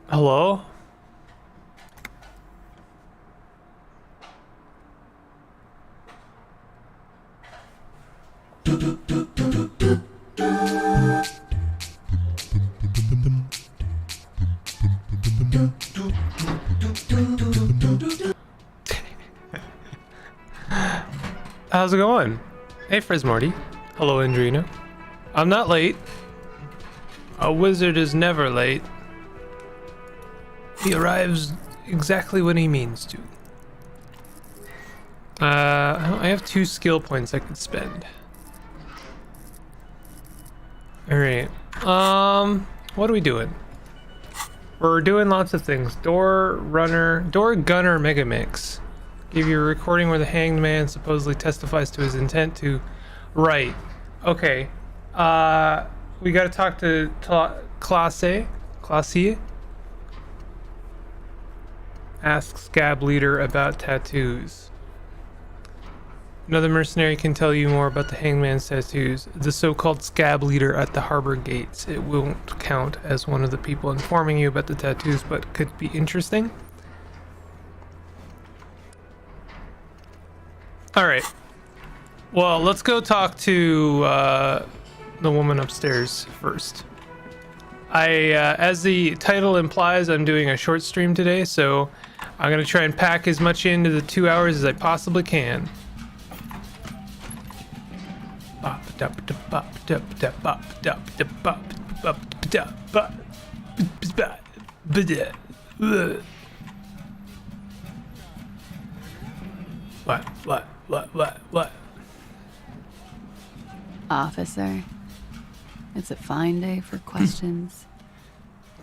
Hello? How's it going? Hey, Morty. Hello, Andrina. I'm not late. A wizard is never late. He arrives exactly when he means to. I have 2 skill points I could spend. Alright. What are we doing? We're doing lots of things. Door gunner mega mix. Give you a recording where the hanged man supposedly testifies to his intent to... Right. Okay. We gotta talk to Classe. Ask Scab Leader about tattoos. Another mercenary can tell you more about the hangman's tattoos. The so-called Scab Leader at the harbor gates. It won't count as one of the people informing you about the tattoos, but could be interesting. Alright. Well, let's go talk to the woman upstairs first. As the title implies, I'm doing a short stream today, so I'm going to try and pack as much into the 2 hours as I possibly can. What? Officer, it's a fine day for questions.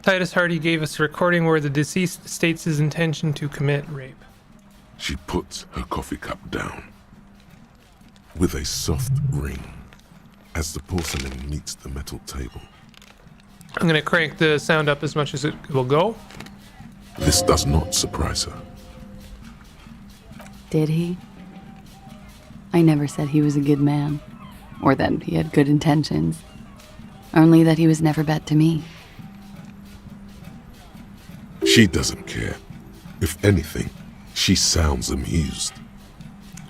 Titus Hardy gave us a recording where the deceased states his intention to commit rape. She puts her coffee cup down with a soft ring as the porcelain meets the metal table. I'm gonna crank the sound up as much as it will go. This does not surprise her. Did he? I never said he was a good man, or that he had good intentions. Only that he was never bad to me. She doesn't care. If anything, she sounds amused.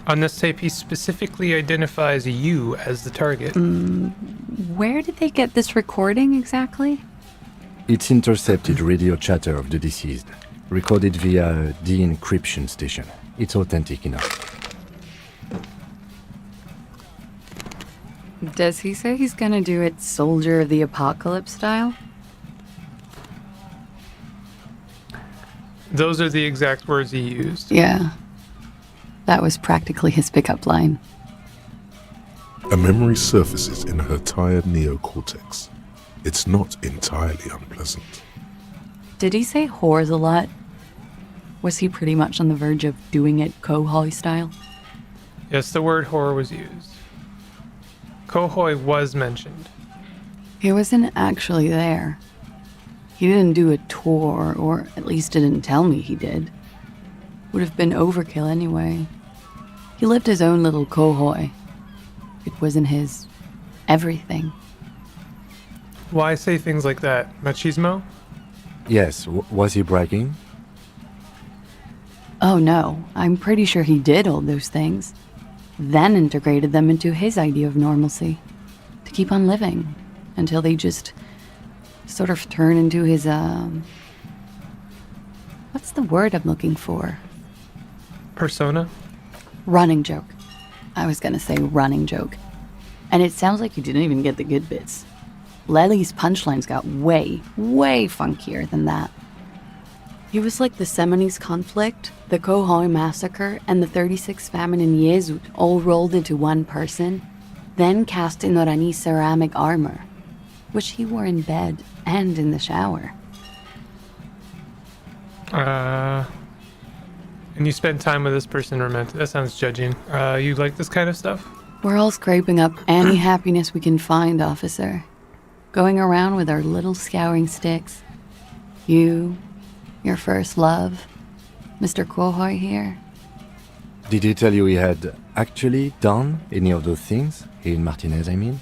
On this tape, he specifically identifies you as the target. Where did they get this recording exactly? It's intercepted radio chatter of the deceased, recorded via a de-encryption station. It's authentic enough. Does he say he's gonna do it Soldier of the Apocalypse style? Those are the exact words he used. Yeah. That was practically his pickup line. A memory surfaces in her tired neocortex. It's not entirely unpleasant. Did he say whores a lot? Was he pretty much on the verge of doing it Kohoi style? Yes, the word whore was used. Kohoi was mentioned. He wasn't actually there. He didn't do a tour, or at least didn't tell me he did. Would have been overkill anyway. He lived his own little Kohoi. It wasn't his everything. Why say things like that? Machismo? Yes, was he bragging? Oh no, I'm pretty sure he did all those things. Then integrated them into his idea of normalcy. To keep on living. Until they just sort of turn into his, what's the word I'm looking for? Persona? Running joke. I was gonna say running joke. And it sounds like you didn't even get the good bits. Lely's punchlines got way, way funkier than that. He was like the Seminoles conflict, the Kohoi massacre, and the 36 famine in Yezud all rolled into one person, then cast in Orani ceramic armor, which he wore in bed and in the shower. And you spend time with this person romantic. That sounds judging. You like this kind of stuff? We're all scraping up any happiness we can find, officer. Going around with our little scouring sticks. You, your first love, Mr. Kohoi here. Did he tell you he had actually done any of those things? In Martinez, I mean?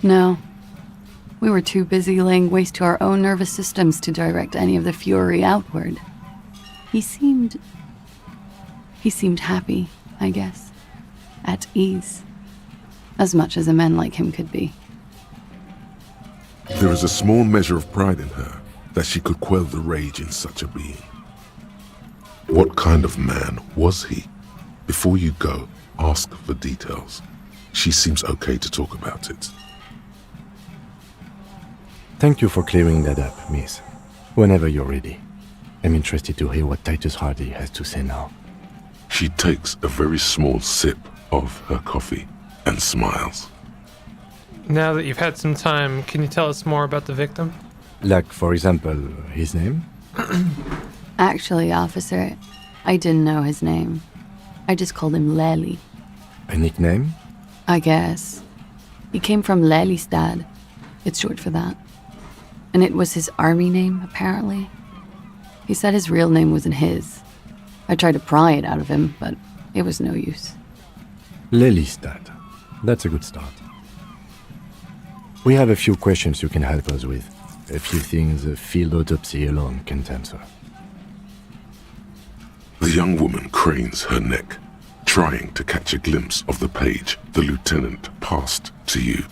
No. We were too busy laying waste to our own nervous systems to direct any of the fury outward. He seemed happy, I guess. At ease. As much as a man like him could be. There is a small measure of pride in her that she could quell the rage in such a being. What kind of man was he? Before you go, ask for details. She seems okay to talk about it. Thank you for clearing that up, miss. Whenever you're ready. I'm interested to hear what Titus Hardy has to say now. She takes a very small sip of her coffee and smiles. Now that you've had some time, can you tell us more about the victim? Like, for example, his name? Actually, officer, I didn't know his name. I just called him Lely. A nickname? I guess. He came from Lelystad. It's short for that. And it was his army name, apparently. He said his real name wasn't his. I tried to pry it out of him, but it was no use. Lelystad. That's a good start. We have a few questions you can help us with. A few things a field autopsy alone can't answer. The young woman cranes her neck, trying to catch a glimpse of the page the lieutenant passed to you.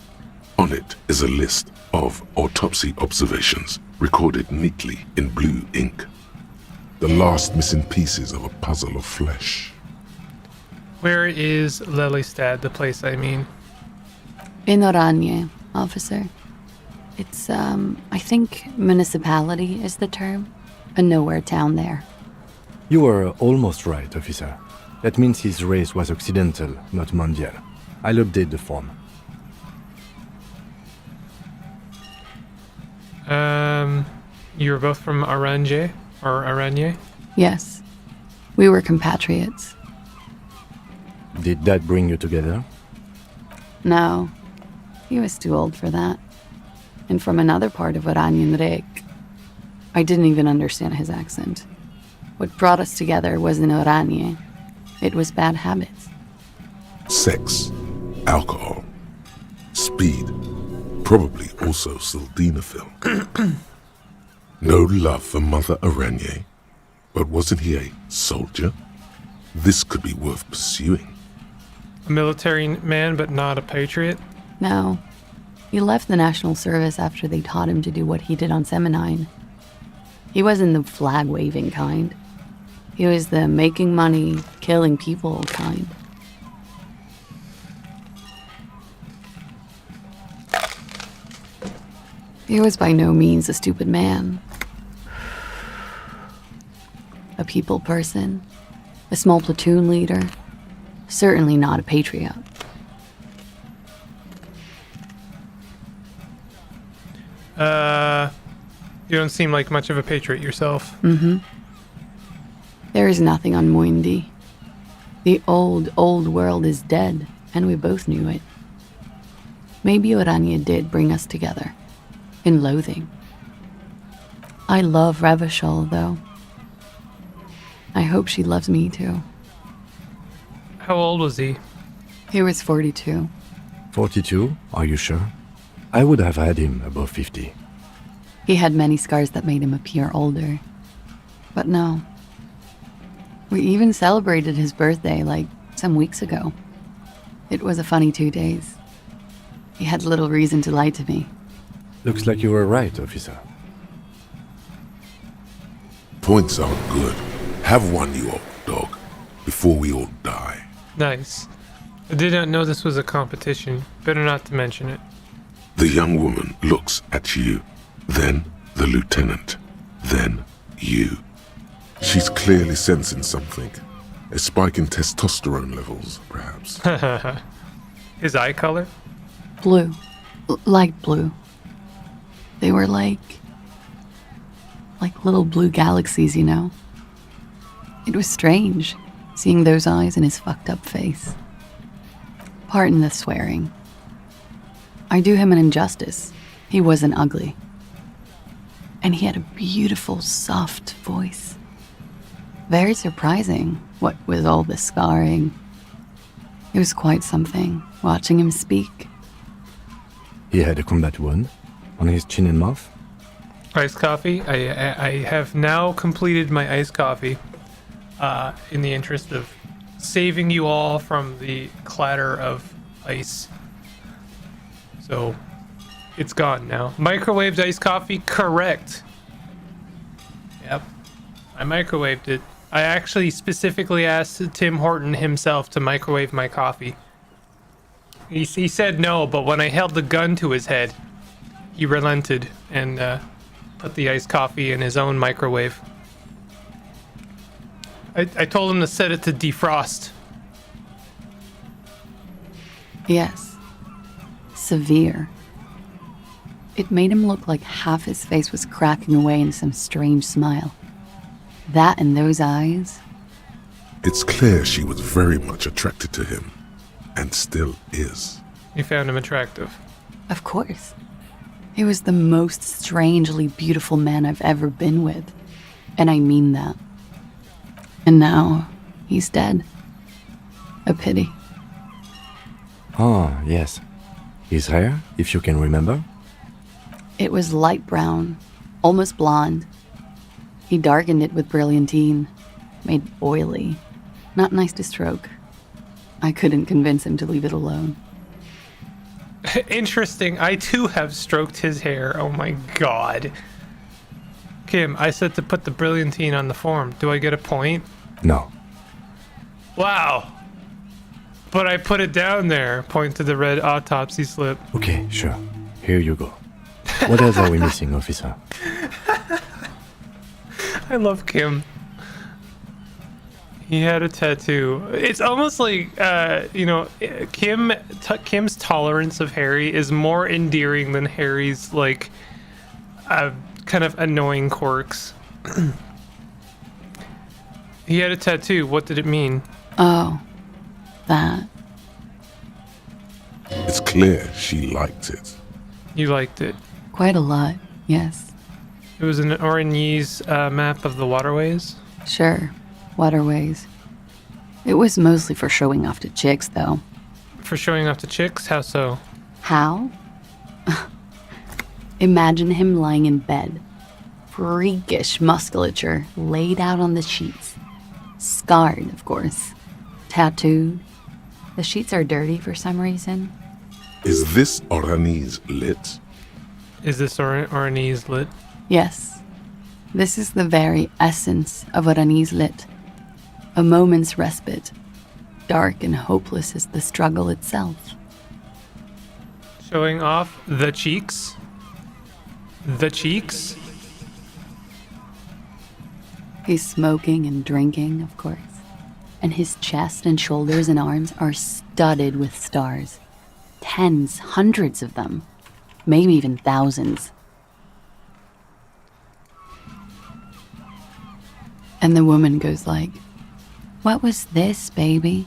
On it is a list of autopsy observations recorded neatly in blue ink. The last missing pieces of a puzzle of flesh. Where is Lelystad, the place I mean? In Oranje, officer. It's, I think municipality is the term. A nowhere town there. You were almost right, officer. That means his race was Occidental, not Mondial. I'll update the form. You were both from Oranje? Or Oranje? Yes. We were compatriots. Did that bring you together? No. He was too old for that. And from another part of Oranjenrek. I didn't even understand his accent. What brought us together wasn't Oranje. It was bad habits. Sex, alcohol, speed, probably also sildenafil. No love for Mother Oranje, but wasn't he a soldier? This could be worth pursuing. A military man, but not a patriot? No. He left the National Service after they taught him to do what he did on Seminine. He wasn't the flag-waving kind. He was the making money, killing people kind. He was by no means a stupid man. A people person. A small platoon leader. Certainly not a patriot. You don't seem like much of a patriot yourself. There is nothing on Muindi. The old world is dead, and we both knew it. Maybe Oranje did bring us together. In loathing. I love Revachol, though. I hope she loves me, too. How old was he? He was 42. 42? Are you sure? I would have had him above 50. He had many scars that made him appear older. But no. We even celebrated his birthday, like, some weeks ago. It was a funny 2 days. He had little reason to lie to me. Looks like you were right, officer. Points aren't good. Have one, you old dog, before we all die. Nice. I did not know this was a competition. Better not to mention it. The young woman looks at you, then the lieutenant, then you. She's clearly sensing something. A spike in testosterone levels, perhaps. His eye color? Blue. Light blue. They were like little blue galaxies, you know? It was strange, seeing those eyes in his fucked up face. Pardon the swearing. I do him an injustice. He wasn't ugly. And he had a beautiful, soft voice. Very surprising, what with all the scarring. It was quite something, watching him speak. He had a combat wound? On his chin and mouth? Iced coffee. I have now completed my iced coffee. In the interest of saving you all from the clatter of ice. So, it's gone now. Microwaved iced coffee? Correct. Yep. I microwaved it. I actually specifically asked Tim Horton himself to microwave my coffee. He said no, but when I held the gun to his head, he relented and put the iced coffee in his own microwave. I told him to set it to defrost. Yes. Severe. It made him look like half his face was cracking away in some strange smile. That and those eyes. It's clear she was very much attracted to him, and still is. You found him attractive. Of course. He was the most strangely beautiful man I've ever been with. And I mean that. And now, he's dead. A pity. Ah, yes. His hair, if you can remember? It was light brown, almost blonde. He darkened it with brilliantine, made oily. Not nice to stroke. I couldn't convince him to leave it alone. Interesting. I too have stroked his hair. Oh my god. Kim, I said to put the brilliantine on the form. Do I get a point? No. Wow. But I put it down there. Point to the red autopsy slip. Okay, sure. Here you go. What else are we missing, officer? I love Kim. He had a tattoo. It's almost like, Kim's tolerance of Harry is more endearing than Harry's, like, kind of annoying quirks. He had a tattoo. What did it mean? Oh, that. It's clear she liked it. You liked it. Quite a lot, yes. It was an Orangese map of the waterways. Sure, waterways. It was mostly for showing off to chicks, though. For showing off to chicks? How so? How? Imagine him lying in bed. Freakish musculature laid out on the sheets. Scarred, of course. Tattooed. The sheets are dirty for some reason. Is this Oranese lit? Is this Orangese lit? Yes. This is the very essence of what Anis lit. A moment's respite. Dark and hopeless as the struggle itself. Showing off the cheeks? The cheeks? He's smoking and drinking, of course. And his chest and shoulders and arms are studded with stars. Tens, hundreds of them. Maybe even thousands. And the woman goes like, "What was this, baby?"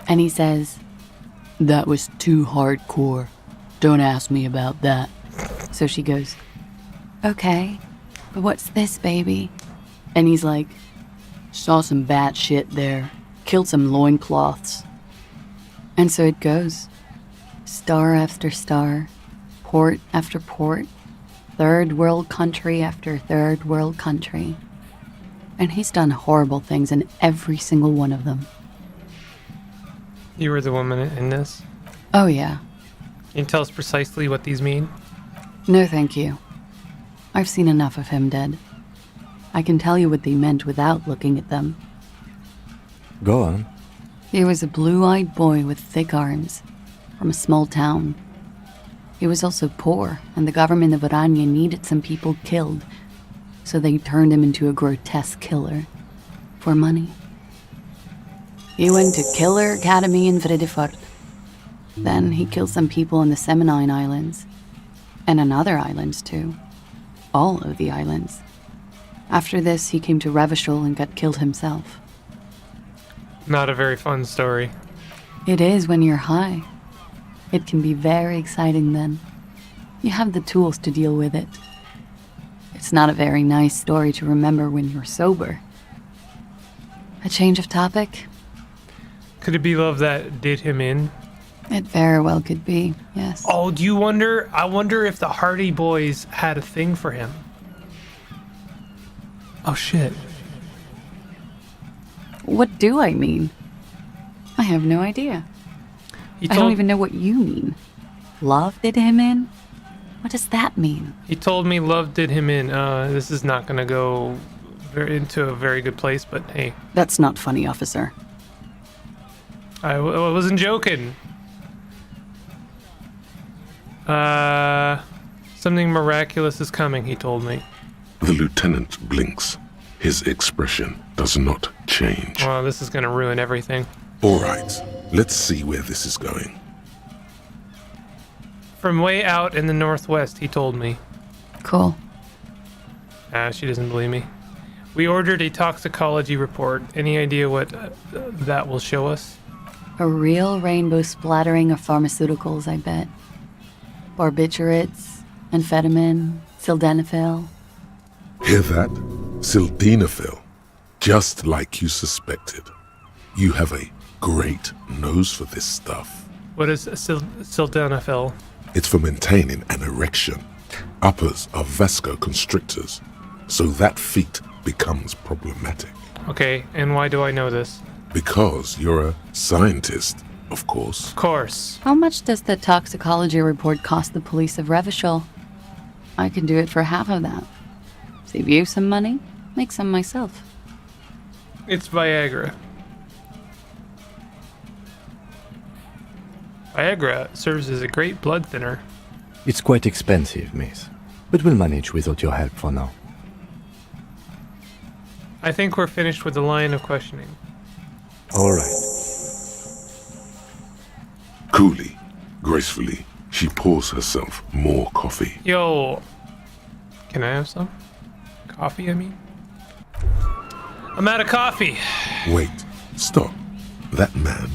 And he says, "That was too hardcore. Don't ask me about that." So she goes, "Okay, but what's this, baby?" And he's like, "Saw some bat shit there. Killed some loincloths." And so it goes. Star after star, port after port, third world country after third world country. And he's done horrible things in every single one of them. You were the woman in this? Oh yeah. Can you tell us precisely what these mean? No thank you. I've seen enough of him dead. I can tell you what they meant without looking at them. Go on. He was a blue-eyed boy with thick arms, from a small town. He was also poor, and the government of Orania needed some people killed, so they turned him into a grotesque killer. For money. He went to Killer Academy in Vredefort. Then he killed some people in the Seminine Islands. And on other islands, too. All of the islands. After this, he came to Revachol and got killed himself. Not a very fun story. It is when you're high. It can be very exciting then. You have the tools to deal with it. It's not a very nice story to remember when you're sober. A change of topic? Could it be love that did him in? It very well could be, yes. Oh, do you wonder? I wonder if the Hardy Boys had a thing for him. Oh, shit. What do I mean? I have no idea. He I don't even know what you mean. Love did him in? What does that mean? He told me love did him in. This is not going to go into a very good place, but hey. That's not funny, officer. I wasn't joking. Something miraculous is coming, he told me. The lieutenant blinks. His expression does not change. Well, this is going to ruin everything. All right, let's see where this is going. From way out in the northwest, he told me. Cool. She doesn't believe me. We ordered a toxicology report. Any idea what that will show us? A real rainbow splattering of pharmaceuticals, I bet. Barbiturates, amphetamine, sildenafil. Hear that? Sildenafil. Just like you suspected. You have a great nose for this stuff. What is sildenafil? It's for maintaining an erection. Uppers are vasoconstrictors, so that feat becomes problematic. Okay, and why do I know this? Because you're a scientist, of course. Of course. How much does the toxicology report cost the police of Revachol? I can do it for half of that. Save you some money, make some myself. It's Viagra. Viagra serves as a great blood thinner. It's quite expensive, miss. But we'll manage without your help for now. I think we're finished with the line of questioning. All right. Coolly, gracefully, she pours herself more coffee. Yo, can I have some? Coffee, I mean? I'm out of coffee. Wait, stop. That man,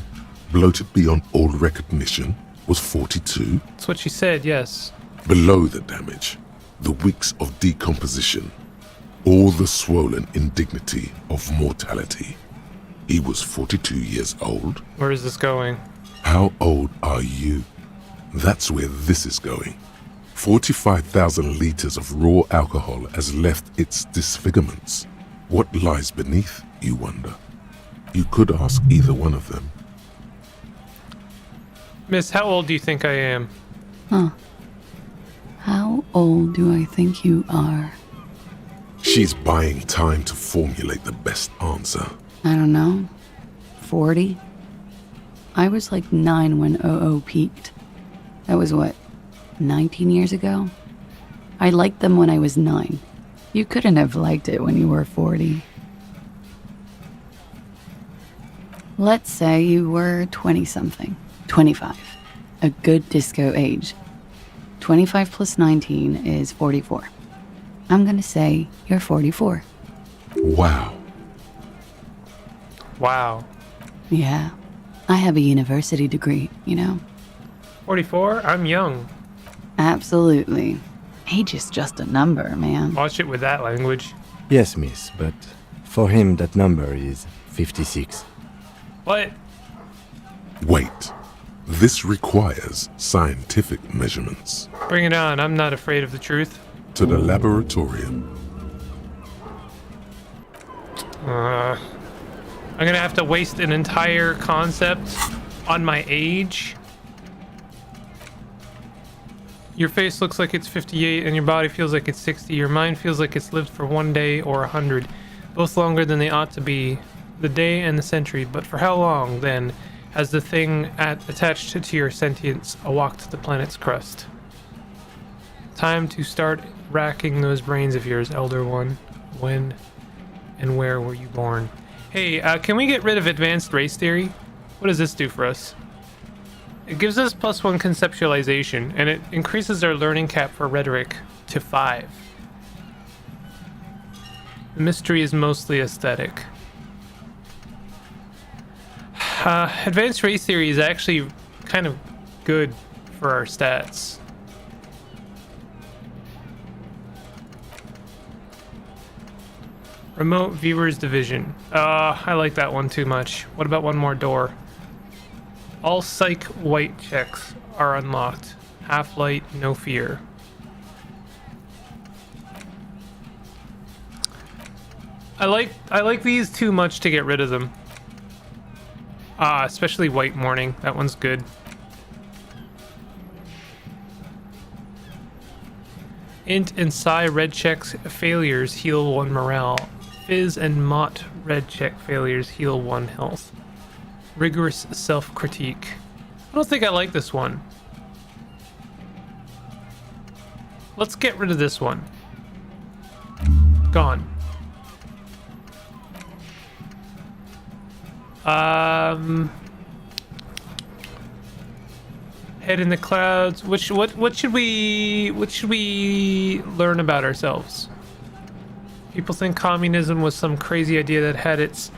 bloated beyond all recognition, was 42. That's what she said, yes. Below the damage, the weeks of decomposition, all the swollen indignity of mortality. He was 42 years old. Where is this going? How old are you? That's where this is going. 45,000 liters of raw alcohol has left its disfigurements. What lies beneath, you wonder? You could ask either one of them. Miss, how old do you think I am? How old do I think you are? She's buying time to formulate the best answer. I don't know. 40? I was like 9 when OO peaked. That was what, 19 years ago? I liked them when I was 9. You couldn't have liked it when you were 40. Let's say you were 20-something. 25. A good disco age. 25 plus 19 is 44. I'm gonna say you're 44. Wow. Wow. Yeah. I have a university degree, you know? 44? I'm young. Absolutely. Age is just a number, man. Watch it with that language. Yes, miss, but for him that number is 56. What? Wait. This requires scientific measurements. Bring it on. I'm not afraid of the truth. To the laboratorium. I'm gonna have to waste an entire concept on my age. Your face looks like it's 58 and your body feels like it's 60. Your mind feels like it's lived for 1 day or 100. Both longer than they ought to be. The day and the century. But for how long, then, has the thing attached to your sentience walked the planet's crust? Time to start racking those brains of yours, Elder One. When and where were you born? Hey, can we get rid of advanced race theory? What does this do for us? It gives us +1 conceptualization, and it increases our learning cap for rhetoric to 5. The mystery is mostly aesthetic. Advanced race theory is actually kind of good for our stats. Remote viewers division. I like that one too much. What about one more door? All psych white checks are unlocked. Half light, no fear. I like these too much to get rid of them. Especially white morning. That one's good. Int and Psi red checks failures heal 1 morale. Fizz and Mott red check failures heal 1 health. Rigorous self-critique. I don't think I like this one. Let's get rid of this one. Gone. Head in the clouds. What should we learn about ourselves? People think communism was some crazy idea that had its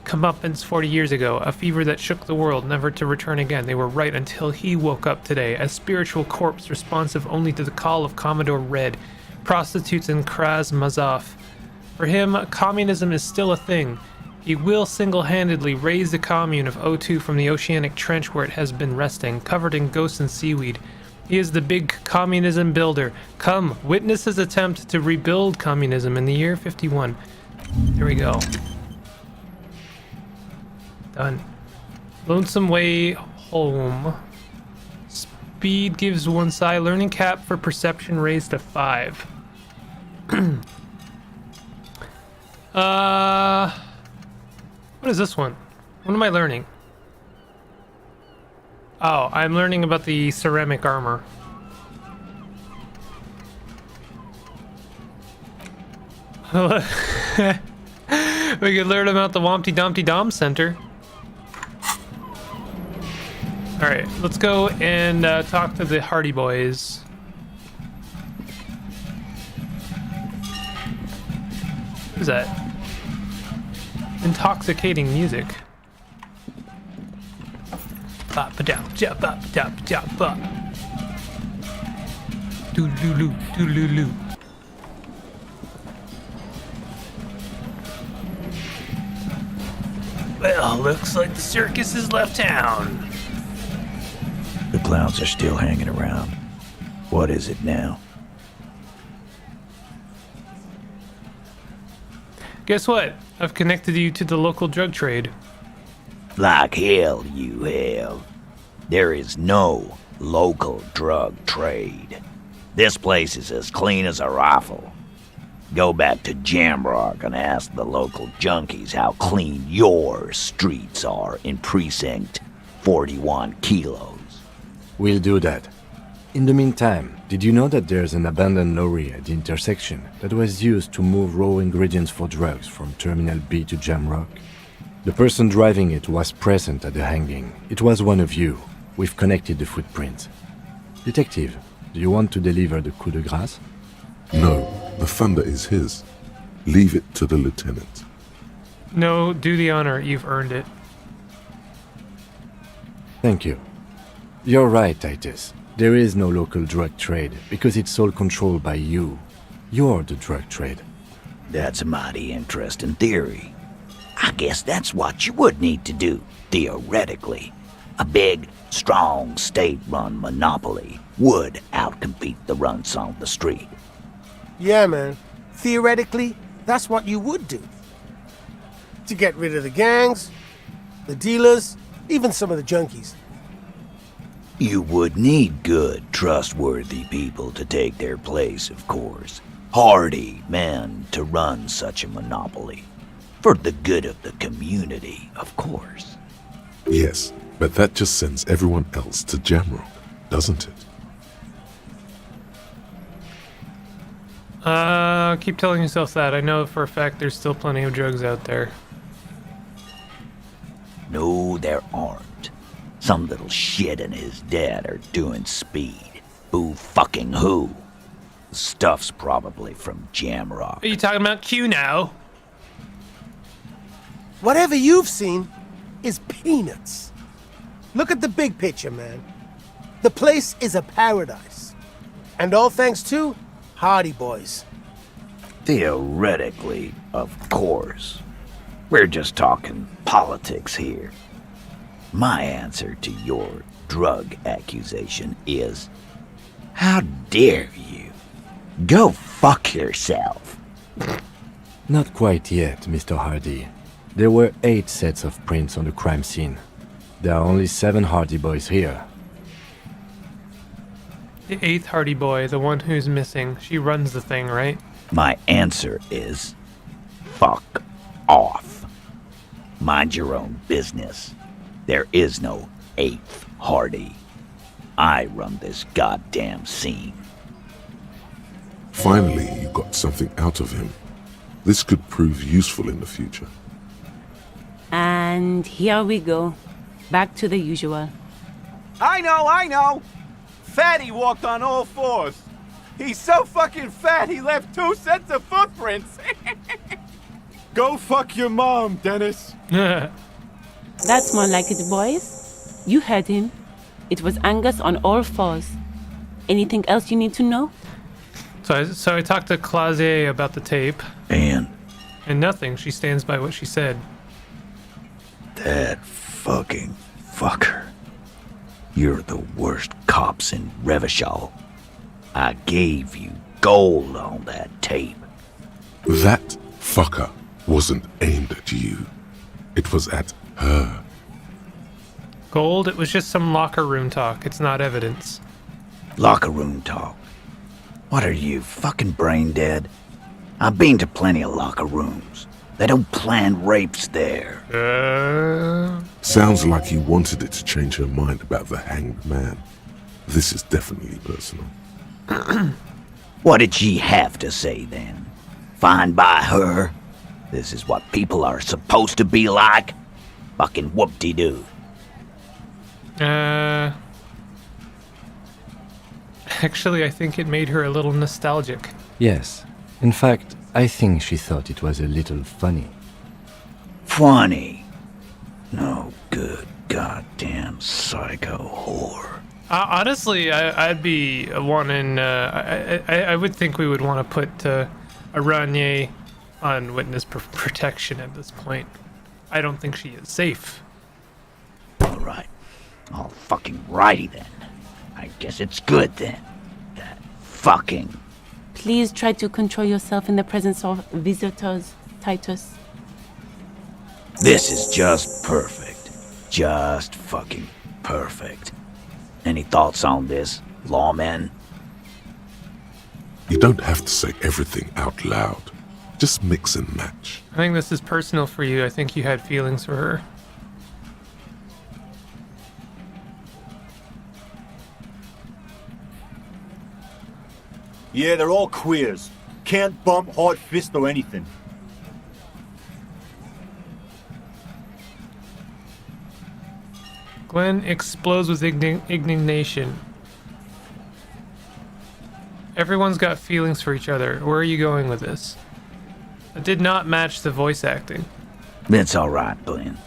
comeuppance 40 years ago, a fever that shook the world, never to return again. They were right until he woke up today, a spiritual corpse responsive only to the call of Commodore Red, prostitutes and Kraz Mazaf. For him, communism is still a thing. He will single-handedly raise the commune of O2 from the oceanic trench where it has been resting, covered in ghosts and seaweed. He is the big communism builder. Come, witness his attempt to rebuild communism in the year 51. Here we go. Done. Lonesome Way Home. Speed gives 1 psi. Learning cap for perception raised to 5. What is this one? What am I learning? Oh, I'm learning about the ceramic armor. We could learn about the Wompty Dumpty Dom Center. Alright, let's go and talk to the Hardy Boys. What is that? Intoxicating music. Doodaloo, doodaloo. Well, looks like the circus has left town. The clowns are still hanging around. What is it now? Guess what? I've connected you to the local drug trade. Like hell you have. There is no local drug trade. This place is as clean as a rifle. Go back to Jamrock and ask the local junkies how clean your streets are in Precinct 41 Kilos. We'll do that. In the meantime, did you know that there's an abandoned lorry at the intersection that was used to move raw ingredients for drugs from Terminal B to Jamrock? The person driving it was present at the hanging. It was one of you. We've connected the footprint. Detective, do you want to deliver the coup de grâce? No, the thunder is his. Leave it to the lieutenant. No, do the honor. You've earned it. Thank you. You're right, Titus. There is no local drug trade because it's all controlled by you. You're the drug trade. That's a mighty interesting theory. I guess that's what you would need to do, theoretically. A big, strong, state-run monopoly would outcompete the runts on the street. Yeah, man. Theoretically, that's what you would do. To get rid of the gangs, the dealers, even some of the junkies. You would need good, trustworthy people to take their place, of course. Hardy men to run such a monopoly. For the good of the community, of course. Yes, but that just sends everyone else to Jamrock, doesn't it? Keep telling yourself that. I know for a fact there's still plenty of drugs out there. No, there aren't. Some little shit and his dad are doing speed. Who fucking who? The stuff's probably from Jamrock. Are you talking about Q now? Whatever you've seen is peanuts. Look at the big picture, man. The place is a paradise. And all thanks to Hardy Boys. Theoretically, of course. We're just talking politics here. My answer to your drug accusation is, how dare you? Go fuck yourself. Not quite yet, Mr. Hardy. There were 8 sets of prints on the crime scene. There are only 7 Hardy boys here. The 8th Hardy boy, the one who's missing. She runs the thing, right? My answer is, fuck off. Mind your own business. There is no 8th Hardy. I run this goddamn scene. Finally, you got something out of him. This could prove useful in the future. And here we go. Back to the usual. I know! Fatty walked on all 4s. He's so fucking fat he left 2 sets of footprints. Go fuck your mom, Dennis. That's more like it, boys. You heard him. It was Angus on all 4s. Anything else you need to know? So I talked to Clausier about the tape, And and nothing. She stands by what she said. that fucking fucker. You're the worst cops in Revachol. I gave you gold on that tape. That fucker wasn't aimed at you. It was at her. Gold, it was just some locker room talk. It's not evidence. Locker room talk. What are you, fucking brain dead? I've been to plenty of locker rooms. They don't plan rapes there. Sounds like you wanted it to change her mind about the hanged man. This is definitely personal. What did she have to say then? Fine by her? This is what people are supposed to be like? Fucking whoop-de-doo. Actually, I think it made her a little nostalgic. Yes. In fact, I think she thought it was a little funny. Funny. No good goddamn psycho whore. Honestly, I'd be wanting. I would think we would want to put Aranye on witness protection at this point. I don't think she is safe. Alright. All fucking righty then. I guess it's good then. That fucking... Please try to control yourself in the presence of visitors, Titus. This is just perfect. Just fucking perfect. Any thoughts on this, lawmen? You don't have to say everything out loud. Just mix and match. I think this is personal for you. I think you had feelings for her. Yeah, they're all queers. Can't bump, hard fist, or anything. Glenn explodes with indignation. Everyone's got feelings for each other. Where are you going with this? It did not match the voice acting. It's alright, Glenn.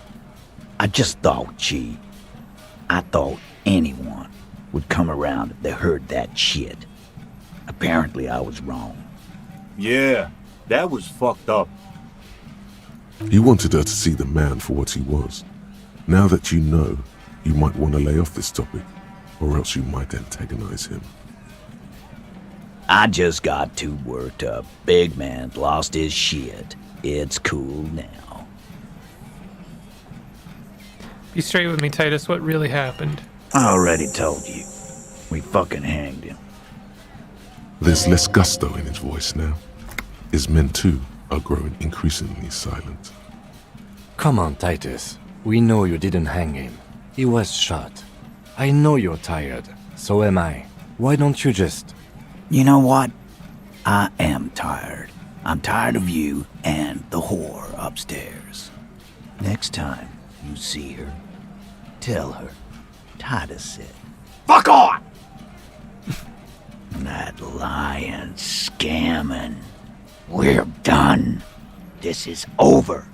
I just thought, I thought anyone would come around if they heard that shit. Apparently I was wrong. Yeah, that was fucked up. You wanted her to see the man for what he was. Now that you know, you might want to lay off this topic, or else you might antagonize him. I just got too worked up. Big man lost his shit. It's cool now. Be straight with me, Titus. What really happened? I already told you. We fucking hanged him. There's less gusto in his voice now. His men too are growing increasingly silent. Come on, Titus. We know you didn't hang him. He was shot. I know you're tired. So am I. Why don't you just... You know what? I am tired. I'm tired of you and the whore upstairs. Next time you see her, tell her Titus said, "Fuck on!" That lying, scamming. We're done. This is over.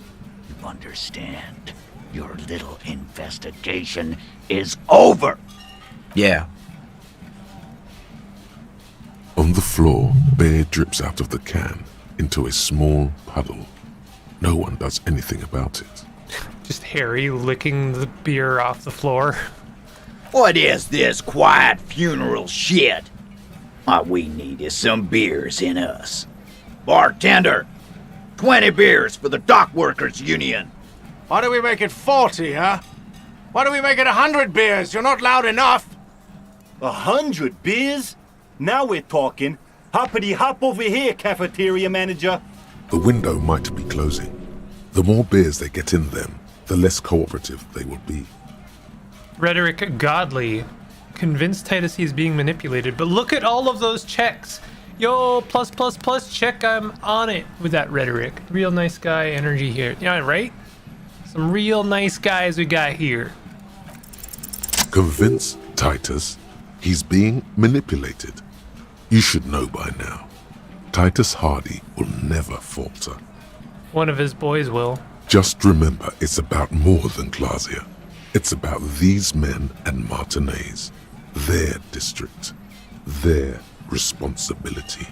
You understand? Your little investigation is over. Yeah. On the floor, beer drips out of the can into a small puddle. No one does anything about it. Just Harry licking the beer off the floor. What is this quiet funeral shit? What we need is some beers in us. Bartender, 20 beers for the Dock Workers Union. Why do we make it 40, huh? Why do we make it 100 beers? You're not loud enough. 100 beers? Now we're talking. Hoppity hop over here, cafeteria manager. The window might be closing. The more beers they get in them, the less cooperative they will be. Rhetoric Godly. Convinced Titus he's being manipulated, but look at all of those checks. Yo, plus, check, I'm on it with that rhetoric. Real nice guy energy here. Yeah, right? Some real nice guys we got here. Convince Titus he's being manipulated. You should know by now. Titus Hardy will never falter. One of his boys will. Just remember, it's about more than Glasia. It's about these men and Martinez, their district, their responsibility.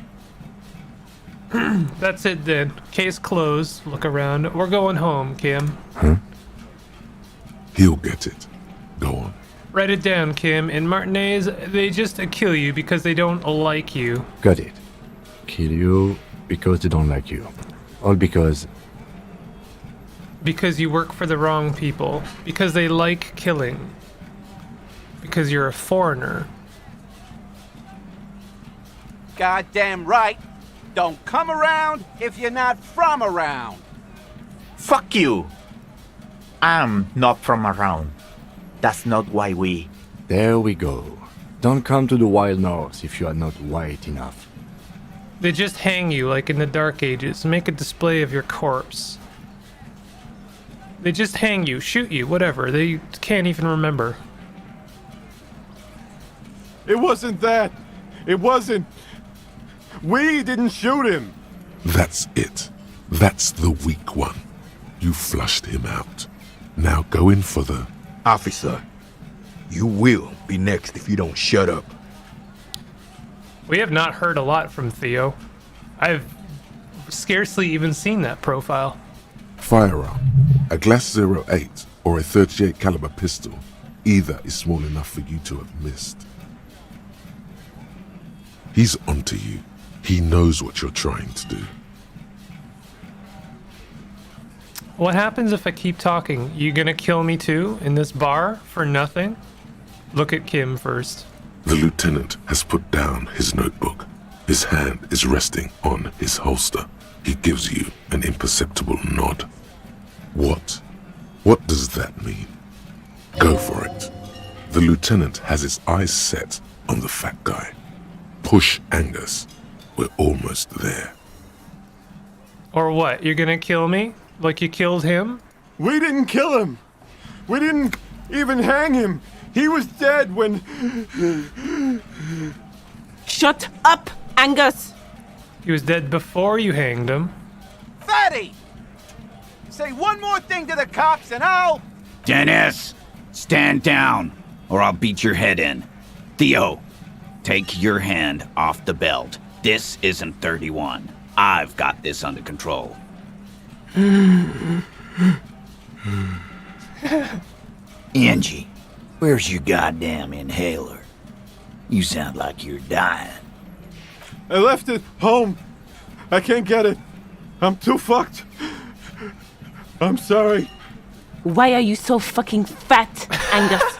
That's it then. Case closed. Look around. We're going home, Kim. He'll get it. Go on. Write it down, Kim. In Martinez, they just kill you because they don't like you. Got it. Kill you because they don't like you. All because Because you work for the wrong people. Because they like killing. Because you're a foreigner. Goddamn right. Don't come around if you're not from around. Fuck you! I'm not from around. That's not why we... there we go. Don't come to the wild north if you are not white enough. They just hang you like in the Dark Ages. Make a display of your corpse. They just hang you, shoot you, whatever. They can't even remember. It wasn't that. It wasn't. We didn't shoot him. That's it. That's the weak one. You flushed him out. Now go in for the... Officer, you will be next if you don't shut up. We have not heard a lot from Theo. I've scarcely even seen that profile. Firearm. A Glass 08 or a 38 caliber pistol. Either is small enough for you to have missed. He's onto you. He knows what you're trying to do. What happens if I keep talking? You gonna kill me too in this bar for nothing? Look at Kim first. The lieutenant has put down his notebook. His hand is resting on his holster. He gives you an imperceptible nod. What? What does that mean? Go for it. The lieutenant has his eyes set on the fat guy. Push Angus. We're almost there. Or what? You're gonna kill me? Like you killed him? We didn't kill him. We didn't even hang him. He was dead when... Shut up, Angus! He was dead before you hanged him. Fatty! Say one more thing to the cops and I'll... Dennis, stand down, or I'll beat your head in. Theo, take your hand off the belt. This isn't 31. I've got this under control. Angie, where's your goddamn inhaler? You sound like you're dying. I left it home. I can't get it. I'm too fucked. I'm sorry. Why are you so fucking fat, Angus?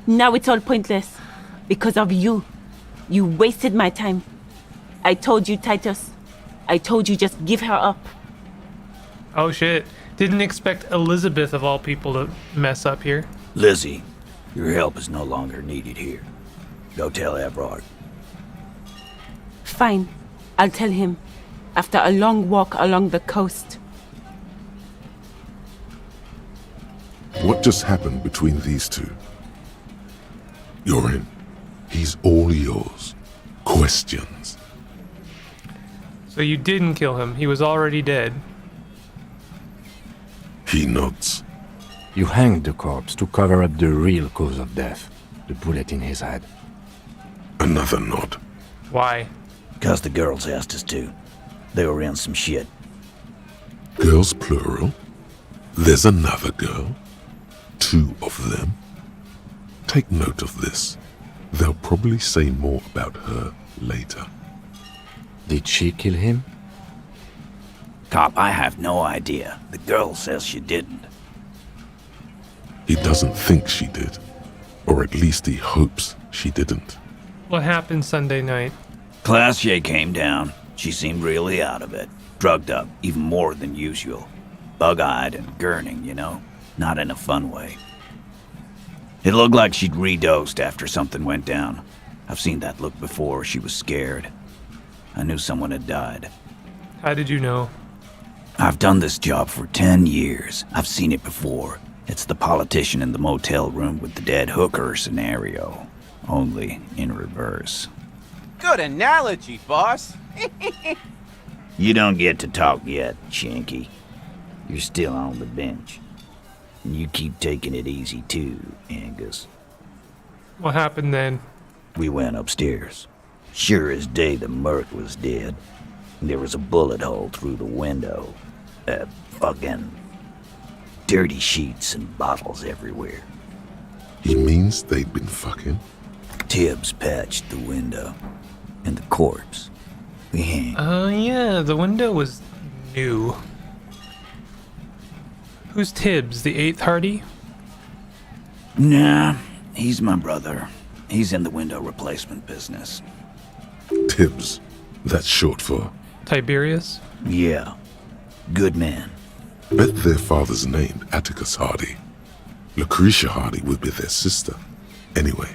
Now it's all pointless. Because of you. You wasted my time. I told you, Titus. I told you just give her up. Oh shit. Didn't expect Elizabeth of all people to mess up here. Lizzie, your help is no longer needed here. Go tell Everard. Fine. I'll tell him. After a long walk along the coast. What just happened between these two? You're in. He's all yours. Questions. So you didn't kill him. He was already dead. He nods. You hanged the corpse to cover up the real cause of death, the bullet in his head. Another nod. Why? 'Cause the girls asked us to. They were in some shit. Girls plural? There's another girl. 2 of them. Take note of this. They'll probably say more about her later. Did she kill him? Cop, I have no idea. The girl says she didn't. He doesn't think she did. Or at least he hopes she didn't. What happened Sunday night? Classier came down. She seemed really out of it. Drugged up, even more than usual. Bug-eyed and gurning, you know? Not in a fun way. It looked like she'd redosed after something went down. I've seen that look before. She was scared. I knew someone had died. How did you know? I've done this job for 10 years. I've seen it before. It's the politician in the motel room with the dead hooker scenario. Only in reverse. Good analogy, boss. You don't get to talk yet, Shanky. You're still on the bench. And you keep taking it easy too, Angus. What happened then? We went upstairs. Sure as day the Merc was dead. There was a bullet hole through the window. Fucking dirty sheets and bottles everywhere. He means they'd been fucking? Tibbs patched the window. And the corpse. We hang. Oh yeah, the window was new. Who's Tibbs, the 8th Hardy? Nah, he's my brother. He's in the window replacement business. Tibbs. That's short for... Tiberius? Yeah. Good man. Bet their father's named Atticus Hardy. Lucretia Hardy would be their sister. Anyway,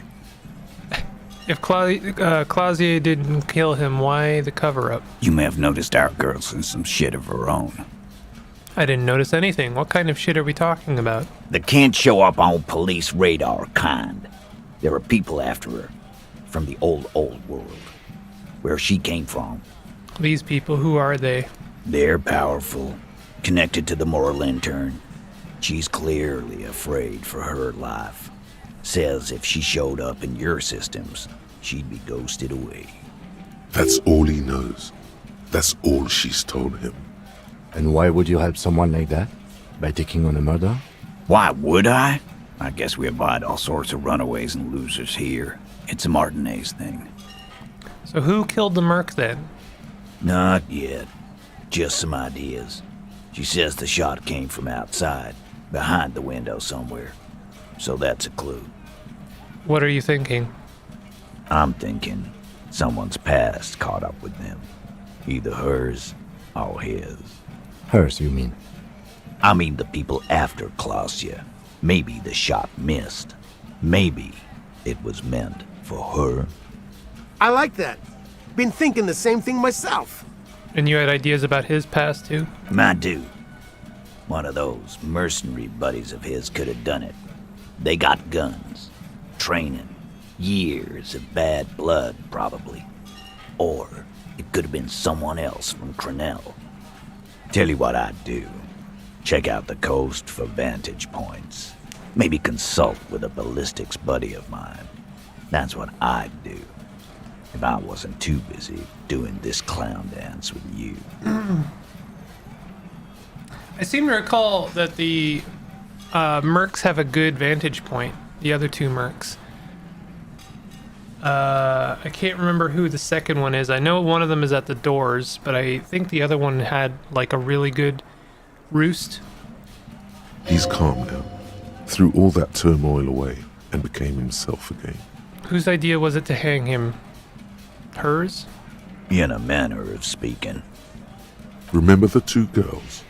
If Clausier didn't kill him, why the cover-up? You may have noticed our girl's in some shit of her own. I didn't notice anything. What kind of shit are we talking about? The can't show up on police radar kind. There are people after her. From the old world. Where she came from. These people, who are they? They're powerful. Connected to the moral intern. She's clearly afraid for her life. Says if she showed up in your systems, she'd be ghosted away. that's all he knows. That's all she's told him. And why would you help someone like that? By taking on a murder? Why would I? I guess we abide all sorts of runaways and losers here. It's a Martinez thing. So who killed the Merc then? Not yet. Just some ideas. She says the shot came from outside, behind the window somewhere. So that's a clue. What are you thinking? I'm thinking someone's past caught up with them. Either hers or his. Hers, you mean? I mean the people after Clausia. Maybe the shot missed. Maybe it was meant for her. I like that. Been thinking the same thing myself. And you had ideas about his past too? My dude. One of those mercenary buddies of his could have done it. They got guns, training, years of bad blood, probably. Or it could have been someone else from Crenell. Tell you what I'd do. Check out the coast for vantage points. Maybe consult with a ballistics buddy of mine. That's what I'd do. If I wasn't too busy doing this clown dance with you. I seem to recall that the Mercs have a good vantage point. The other two Mercs. I can't remember who the second one is. I know one of them is at the doors, but I think the other one had like a really good roost. He's calm now, threw all that turmoil away, and became himself again. Whose idea was it to hang him? Hers? In a manner of speaking. Remember the 2 girls?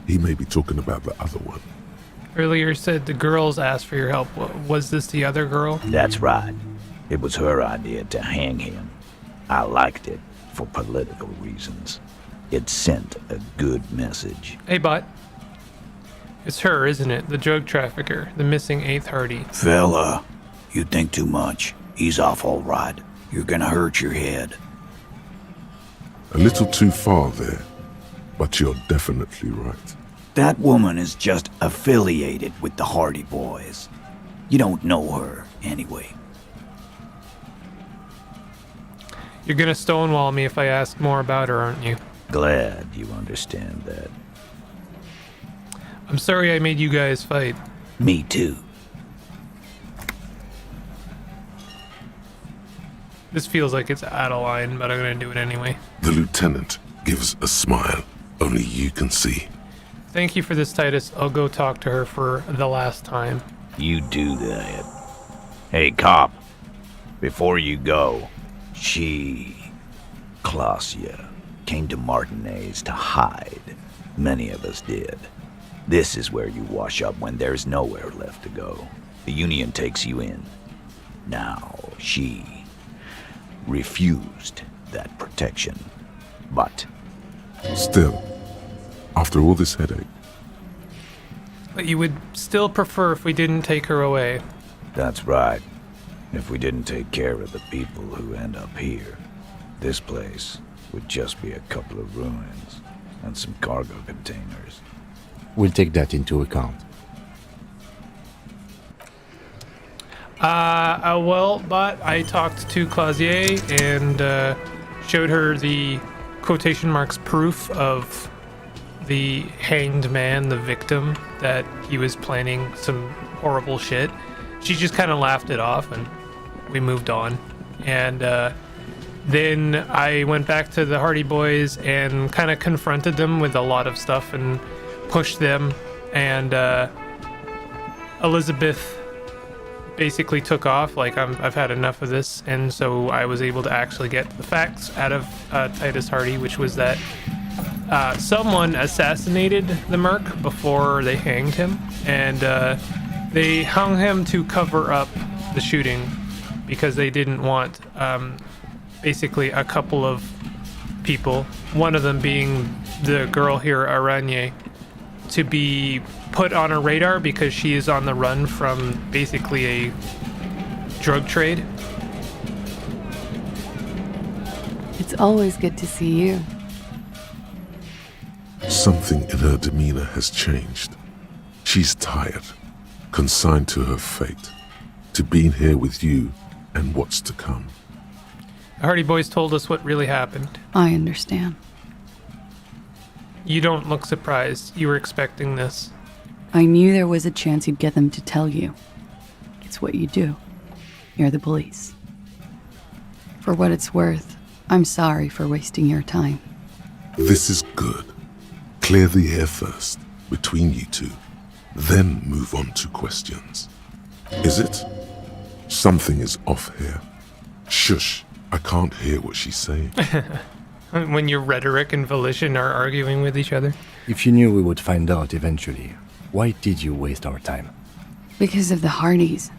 He may be talking about the other one. Earlier said the girls asked for your help. Was this the other girl? That's right. It was her idea to hang him. I liked it for political reasons. It sent a good message. Hey, bot. It's her, isn't it? The drug trafficker, the missing 8th Hardy. Fella, you think too much. He's off all right. You're gonna hurt your head. A little too far there, but you're definitely right. That woman is just affiliated with the Hardy Boys. You don't know her, anyway. You're gonna stonewall me if I ask more about her, aren't you? Glad you understand that. I'm sorry I made you guys fight. Me too. This feels like it's out of line, but I'm gonna do it anyway. The lieutenant gives a smile only you can see. Thank you for this, Titus. I'll go talk to her for the last time. You do that. Hey, cop. Before you go, Clausia, came to Martinez to hide. Many of us did. This is where you wash up when there's nowhere left to go. The Union takes you in. Now, she refused that protection. But Still, after all this headache, But you would still prefer if we didn't take her away. that's right. If we didn't take care of the people who end up here, this place would just be a couple of ruins and some cargo containers. We'll take that into account. But I talked to Clausier and showed her the quotation marks proof of the hanged man, the victim, that he was planning some horrible shit. She just kind of laughed it off and we moved on. And then I went back to the Hardy Boys and kind of confronted them with a lot of stuff and pushed them. And Elizabeth basically took off, like I've had enough of this, and so I was able to actually get the facts out of Titus Hardy, which was that someone assassinated the merc before they hanged him, and they hung him to cover up the shooting because they didn't want basically a couple of people, one of them being the girl here, Aranye, to be put on a radar because she is on the run from basically a drug trade. It's always good to see you. something in her demeanor has changed. She's tired, consigned to her fate, to being here with you and what's to come. The Hardy Boys told us what really happened. I understand. You don't look surprised. You were expecting this. I knew there was a chance you'd get them to tell you. It's what you do. You're the police. For what it's worth, I'm sorry for wasting your time. This is good. Clear the air first, between you two. Then move on to questions. Is it? Something is off here. Shush, I can't hear what she's saying. When your rhetoric and volition are arguing with each other. If you knew we would find out eventually, why did you waste our time? Because of the Hardys.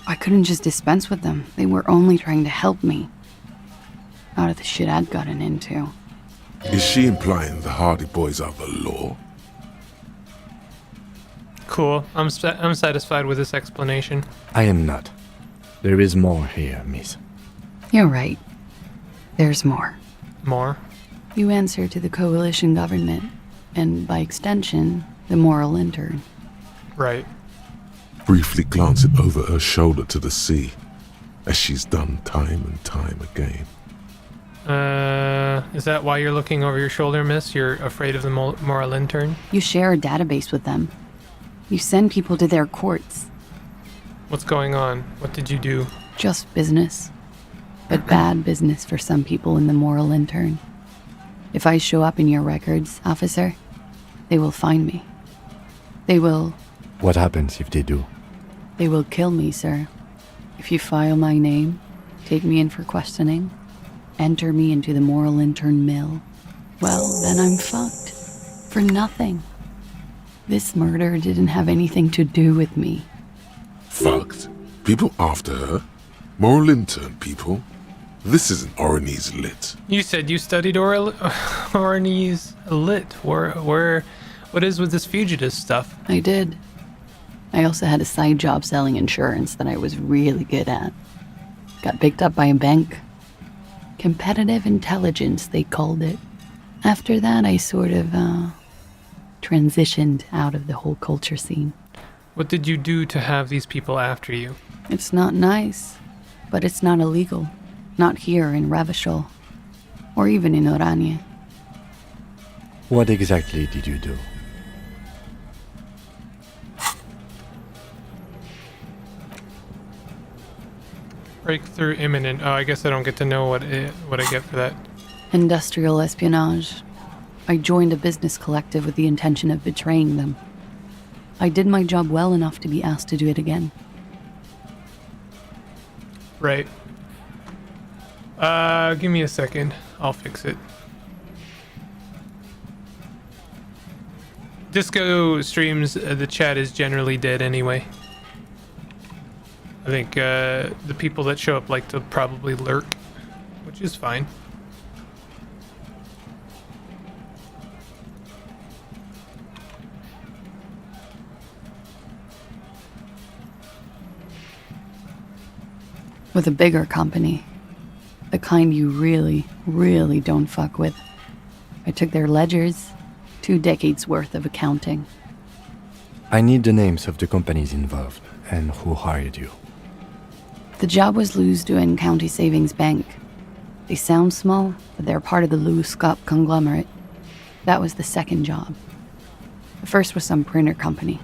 I couldn't just dispense with them. They were only trying to help me. Out of the shit I'd gotten into. Is she implying the Hardy Boys are the law? Cool. I'm satisfied with this explanation. I am not. There is more here, miss. You're right. There's more. More? You answer to the coalition government, and by extension, the moral intern. Right. Briefly glancing over her shoulder to the sea, as she's done time and time again. Is that why you're looking over your shoulder, miss? You're afraid of the moral intern? You share a database with them. You send people to their courts. What's going on? What did you do? Just business. But bad business for some people in the moral intern. If I show up in your records, officer, they will find me. They will... What happens if they do? They will kill me, sir. If you file my name, take me in for questioning, enter me into the moral intern mill, well, then I'm fucked. For nothing. This murder didn't have anything to do with me. Fucked? People after her? Moral intern people? This isn't Oranese lit. You said you studied Oranese lit. What is with this fugitive stuff? I did. I also had a side job selling insurance that I was really good at. Got picked up by a bank. Competitive intelligence, they called it. After that, I sort of, transitioned out of the whole culture scene. What did you do to have these people after you? It's not nice, but it's not illegal. Not here in Ravishol, or even in Oranje. What exactly did you do? Breakthrough imminent. Oh, I guess I don't get to know what I get for that. Industrial espionage. I joined a business collective with the intention of betraying them. I did my job well enough to be asked to do it again. Right. Give me a second. I'll fix it. Disco streams, the chat is generally dead anyway. I think the people that show up like to probably lurk, which is fine. With a bigger company. The kind you really, really don't fuck with. I took their ledgers, 2 decades worth of accounting. I need the names of the companies involved and who hired you. The job was Lou's County Savings Bank. They sound small, but they're part of the Lou Scott conglomerate. That was the second job. The first was some printer company.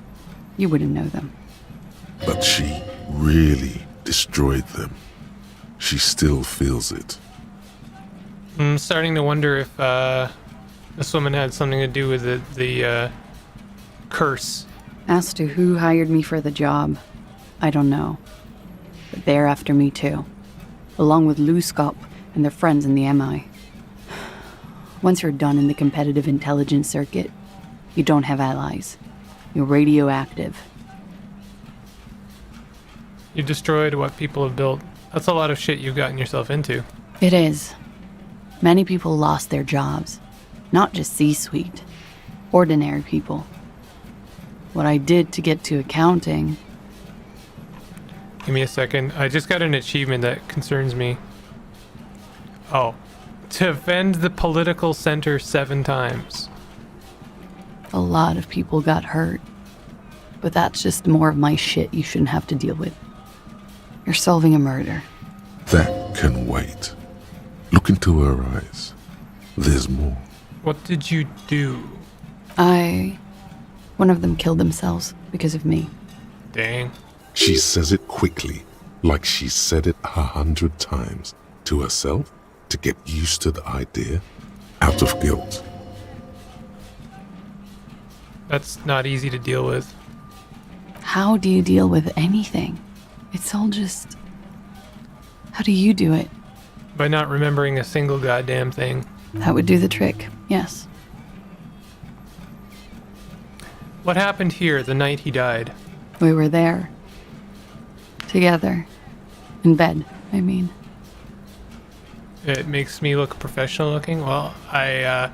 You wouldn't know them. But she really destroyed them. She still feels it. I'm starting to wonder if this woman had something to do with the curse. As to who hired me for the job, I don't know. But they're after me too. Along with Lou Scott and their friends in the MI. Once you're done in the competitive intelligence circuit, you don't have allies. You're radioactive. You destroyed what people have built. That's a lot of shit you've gotten yourself into. It is. Many people lost their jobs. Not just C-suite. Ordinary people. What I did to get to accounting... Give me a second. I just got an achievement that concerns me. Oh. To offend the political center 7 times. A lot of people got hurt. But that's just more of my shit you shouldn't have to deal with. You're solving a murder. That can wait. Look into her eyes. There's more. What did you do? One of them killed themselves because of me. Dang. She says it quickly, like she said it 100 times to herself to get used to the idea, out of guilt. That's not easy to deal with. How do you deal with anything? It's all just... How do you do it? By not remembering a single goddamn thing. That would do the trick, yes. What happened here the night he died? We were there. Together. In bed, I mean. It makes me look professional looking. Well, I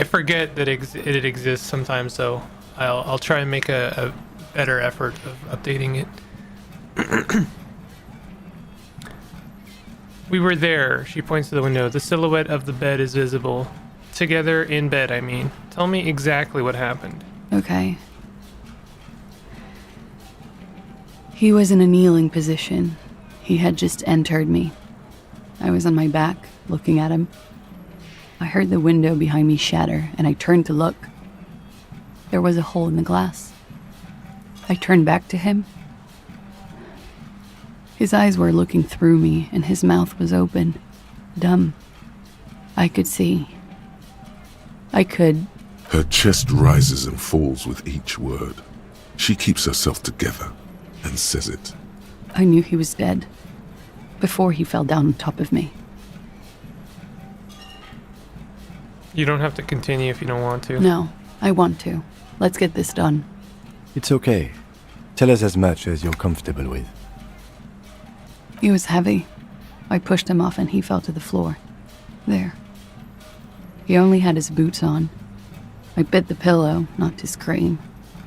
forget that it exists sometimes, so I'll try and make a better effort of updating it. We were there. She points to the window. The silhouette of the bed is visible. Together in bed, I mean. Tell me exactly what happened. Okay. He was in a kneeling position. He had just entered me. I was on my back, looking at him. I heard the window behind me shatter, and I turned to look. There was a hole in the glass. I turned back to him. His eyes were looking through me, and his mouth was open. Dumb. I could see. I could. Her chest rises and falls with each word. She keeps herself together and says it. I knew he was dead. Before he fell down on top of me. You don't have to continue if you don't want to. No, I want to. Let's get this done. It's okay. Tell us as much as you're comfortable with. He was heavy. I pushed him off and he fell to the floor. There. He only had his boots on. I bit the pillow, not to scream,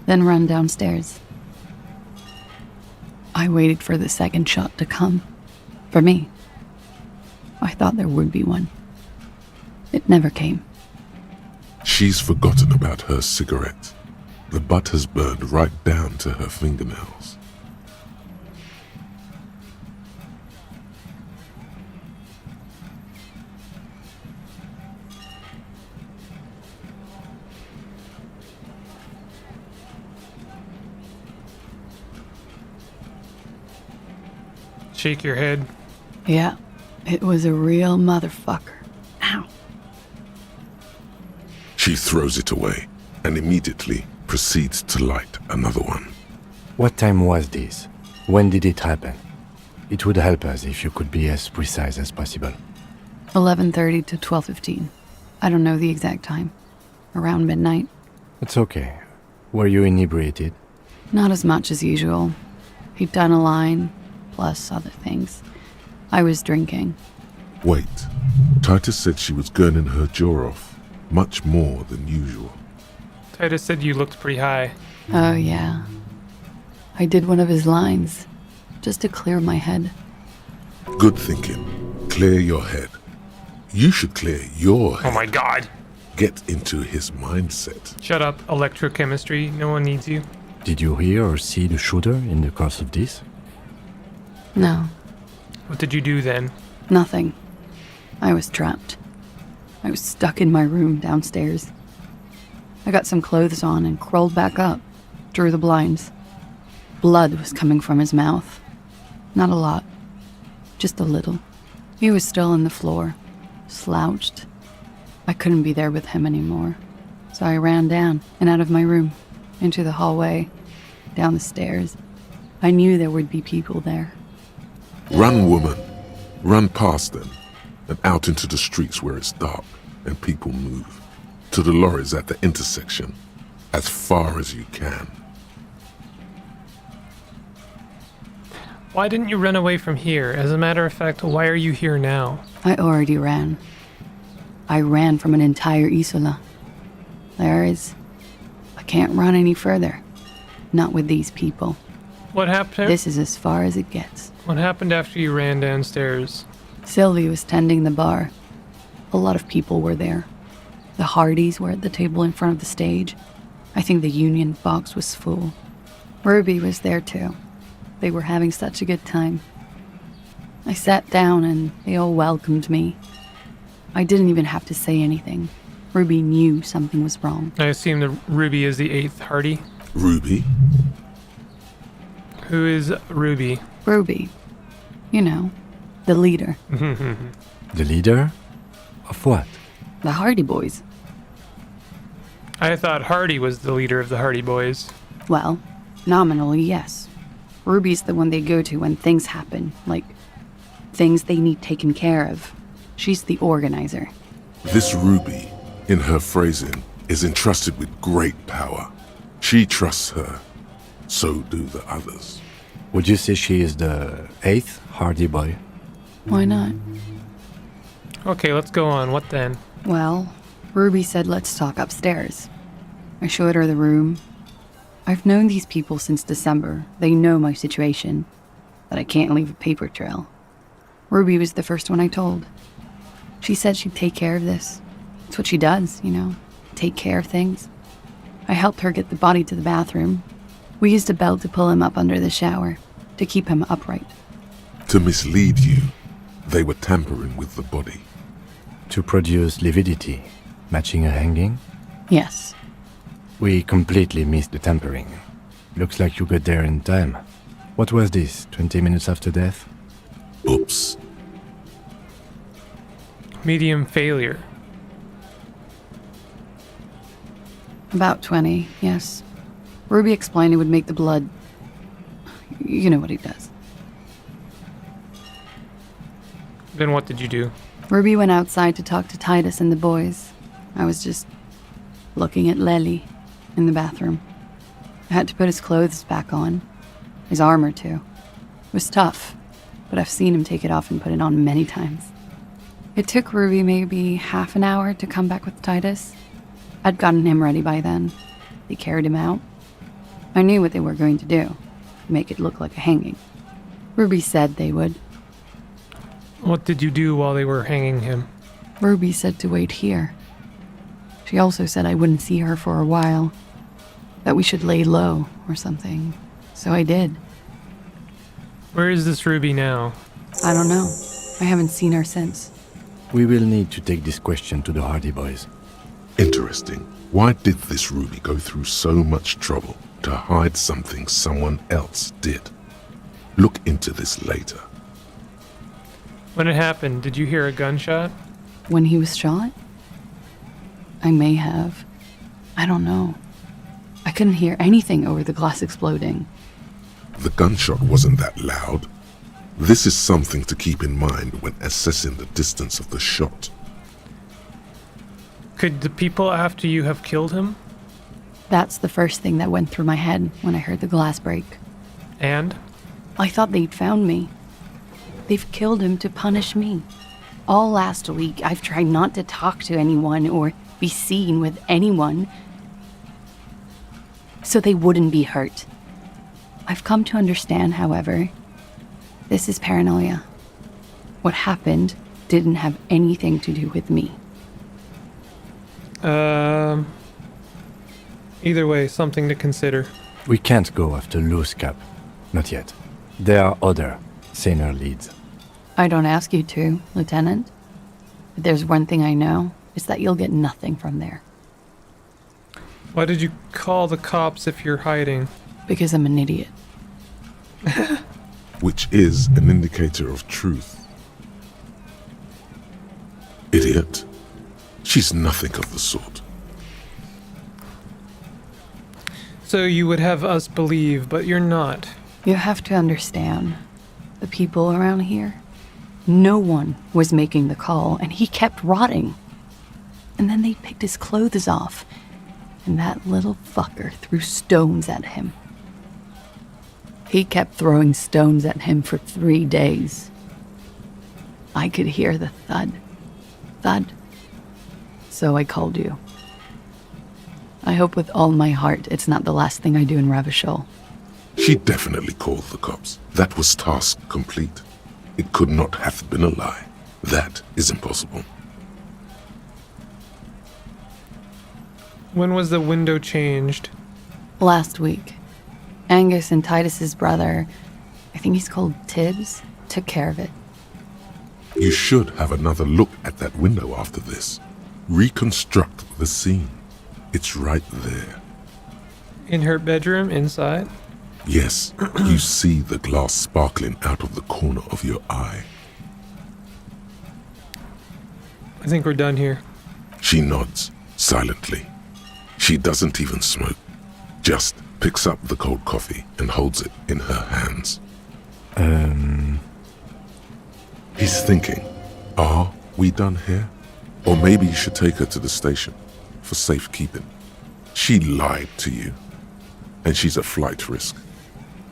then ran downstairs. I waited for the second shot to come. For me. I thought there would be one. It never came. She's forgotten about her cigarette. The butt has burned right down to her fingernails. Shake your head. Yeah, it was a real motherfucker. Ow. She throws it away and immediately proceeds to light another one. What time was this? When did it happen? It would help us if you could be as precise as possible. 11:30 to 12:15. I don't know the exact time. Around midnight. It's okay. Were you inebriated? Not as much as usual. He'd done a line, plus other things. I was drinking. Wait. Titus said she was gurning her jaw off, much more than usual. Titus said you looked pretty high. Oh, yeah. I did one of his lines, just to clear my head. Good thinking. Clear your head. You should clear your head. Oh my god. Get into his mindset. Shut up, electrochemistry. No one needs you. Did you hear or see the shooter in the course of this? No, What did you do then? nothing. I was trapped. I was stuck in my room downstairs. I got some clothes on and crawled back up, drew the blinds. Blood was coming from his mouth. Not a lot, just a little. He was still on the floor, slouched. I couldn't be there with him anymore, so I ran down and out of my room, into the hallway, down the stairs. I knew there would be people there. Run, woman. Run past them and out into the streets where it's dark and people move. To the lorries at the intersection, as far as you can. Why didn't you run away from here? As a matter of fact, why are you here now? I already ran. I ran from an entire Isola. I can't run any further. Not with these people. What happened? This is as far as it gets. What happened after you ran downstairs? Sylvie was tending the bar. A lot of people were there. The Hardys were at the table in front of the stage. I think the Union box was full. Ruby was there too. They were having such a good time. I sat down and they all welcomed me. I didn't even have to say anything. Ruby knew something was wrong. I assume that Ruby is the 8th Hardy. Ruby? Who is Ruby? Ruby. You know, the leader. The leader? Of what? The Hardy Boys. I thought Hardy was the leader of the Hardy Boys. Well, nominally, yes. Ruby's the one they go to when things happen, like things they need taken care of. She's the organizer. This Ruby, in her phrasing, is entrusted with great power. She trusts her. So do the others. Would you say she is the 8th Hardy boy? Why not? Okay, let's go on. What then? Well, Ruby said let's talk upstairs. I showed her the room. I've known these people since December. They know my situation, that I can't leave a paper trail. Ruby was the first one I told. She said she'd take care of this. It's what she does, you know, take care of things. I helped her get the body to the bathroom. We used a belt to pull him up under the shower, to keep him upright. To mislead you, they were tampering with the body. To produce lividity, matching a hanging? Yes. We completely missed the tampering. Looks like you got there in time. What was this, 20 minutes after death? Oops. Medium failure. About 20, yes. Ruby explained it would make the blood... You know what he does. Then what did you do? Ruby went outside to talk to Titus and the boys. I was just looking at Lely in the bathroom. I had to put his clothes back on. His armor, too. It was tough, but I've seen him take it off and put it on many times. It took Ruby maybe half an hour to come back with Titus. I'd gotten him ready by then. They carried him out. I knew what they were going to do. Make it look like a hanging. Ruby said they would. What did you do while they were hanging him? Ruby said to wait here. She also said I wouldn't see her for a while. That we should lay low or something. So I did. Where is this Ruby now? I don't know. I haven't seen her since. We will need to take this question to the Hardy boys. Interesting. Why did this Ruby go through so much trouble to hide something someone else did? Look into this later. When it happened, did you hear a gunshot? When he was shot? I may have. I don't know. I couldn't hear anything over the glass exploding. The gunshot wasn't that loud. This is something to keep in mind when assessing the distance of the shot. Could the people after you have killed him? That's the first thing that went through my head when I heard the glass break. And? I thought they'd found me. They've killed him to punish me. All last week, I've tried not to talk to anyone or be seen with anyone so they wouldn't be hurt. I've come to understand, however, this is paranoia. What happened didn't have anything to do with me. Either way, something to consider. We can't go after Loose Cap. Not yet. There are other, saner leads. I don't ask you to, Lieutenant. But there's one thing I know, it's that you'll get nothing from there. Why did you call the cops if you're hiding? Because I'm an idiot. Which is an indicator of truth. Idiot. She's nothing of the sort. So you would have us believe, but you're not. You have to understand, the people around here, no one was making the call, and he kept rotting. And then they picked his clothes off, and that little fucker threw stones at him. He kept throwing stones at him for 3 days. I could hear the thud. Thud. So I called you. I hope with all my heart it's not the last thing I do in Ravishol. She definitely called the cops. That was task complete. It could not have been a lie. That is impossible. When was the window changed? Last week, Angus and Titus's brother, I think he's called Tibbs, took care of it. You should have another look at that window after this. Reconstruct the scene. It's right there. In her bedroom, inside? Yes, you see the glass sparkling out of the corner of your eye. I think we're done here. She nods, silently. She doesn't even smoke. Just picks up the cold coffee and holds it in her hands. He's thinking, are we done here? Or maybe you should take her to the station for safekeeping. She lied to you, and she's a flight risk.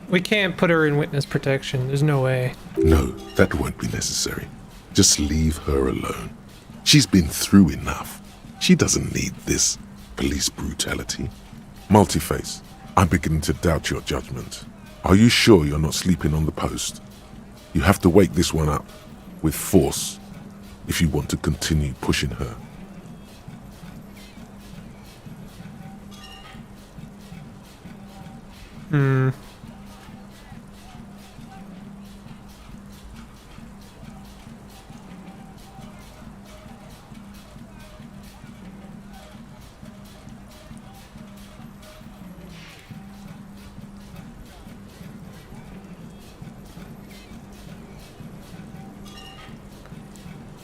We can't put her in witness protection. There's no way. No, that won't be necessary. Just leave her alone. She's been through enough. She doesn't need this police brutality. Multiface, I'm beginning to doubt your judgment. Are you sure you're not sleeping on the post? You have to wake this one up with force if you want to continue pushing her.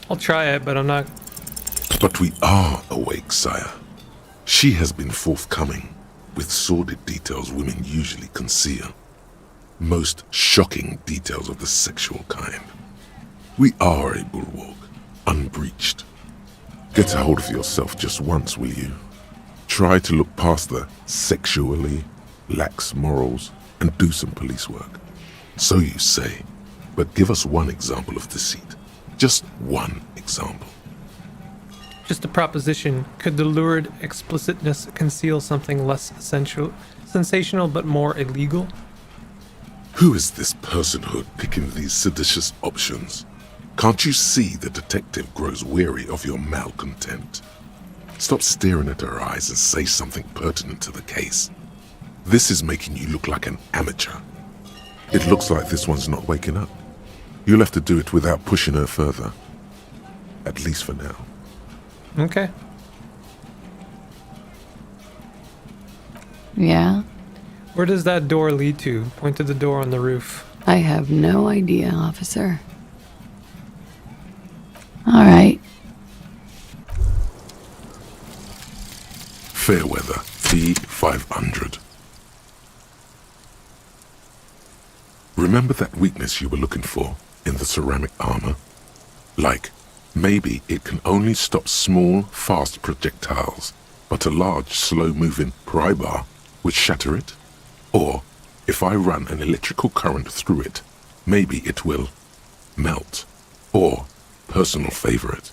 I'll try it, but I'm not... But we are awake, sire. She has been forthcoming with sordid details women usually conceal. Most shocking details of the sexual kind. We are a bulwark, unbreached. Get a hold of yourself just once, will you? Try to look past the sexually lax morals and do some police work. So you say, but give us one example of deceit. Just one example. Just a proposition. Could the lurid explicitness conceal something less sensational but more illegal? Who is this personhood picking these seditious options? Can't you see the detective grows weary of your malcontent? Stop staring at her eyes and say something pertinent to the case. This is making you look like an amateur. It looks like this one's not waking up. You'll have to do it without pushing her further. At least for now. Okay. Yeah? Where does that door lead to? Point to the door on the roof. I have no idea, officer. Fairweather T500. Remember that weakness you were looking for in the ceramic armor? Like, maybe it can only stop small, fast projectiles, but a large, slow-moving pry bar would shatter it? Or, if I run an electrical current through it, maybe it will melt. Or, personal favorite,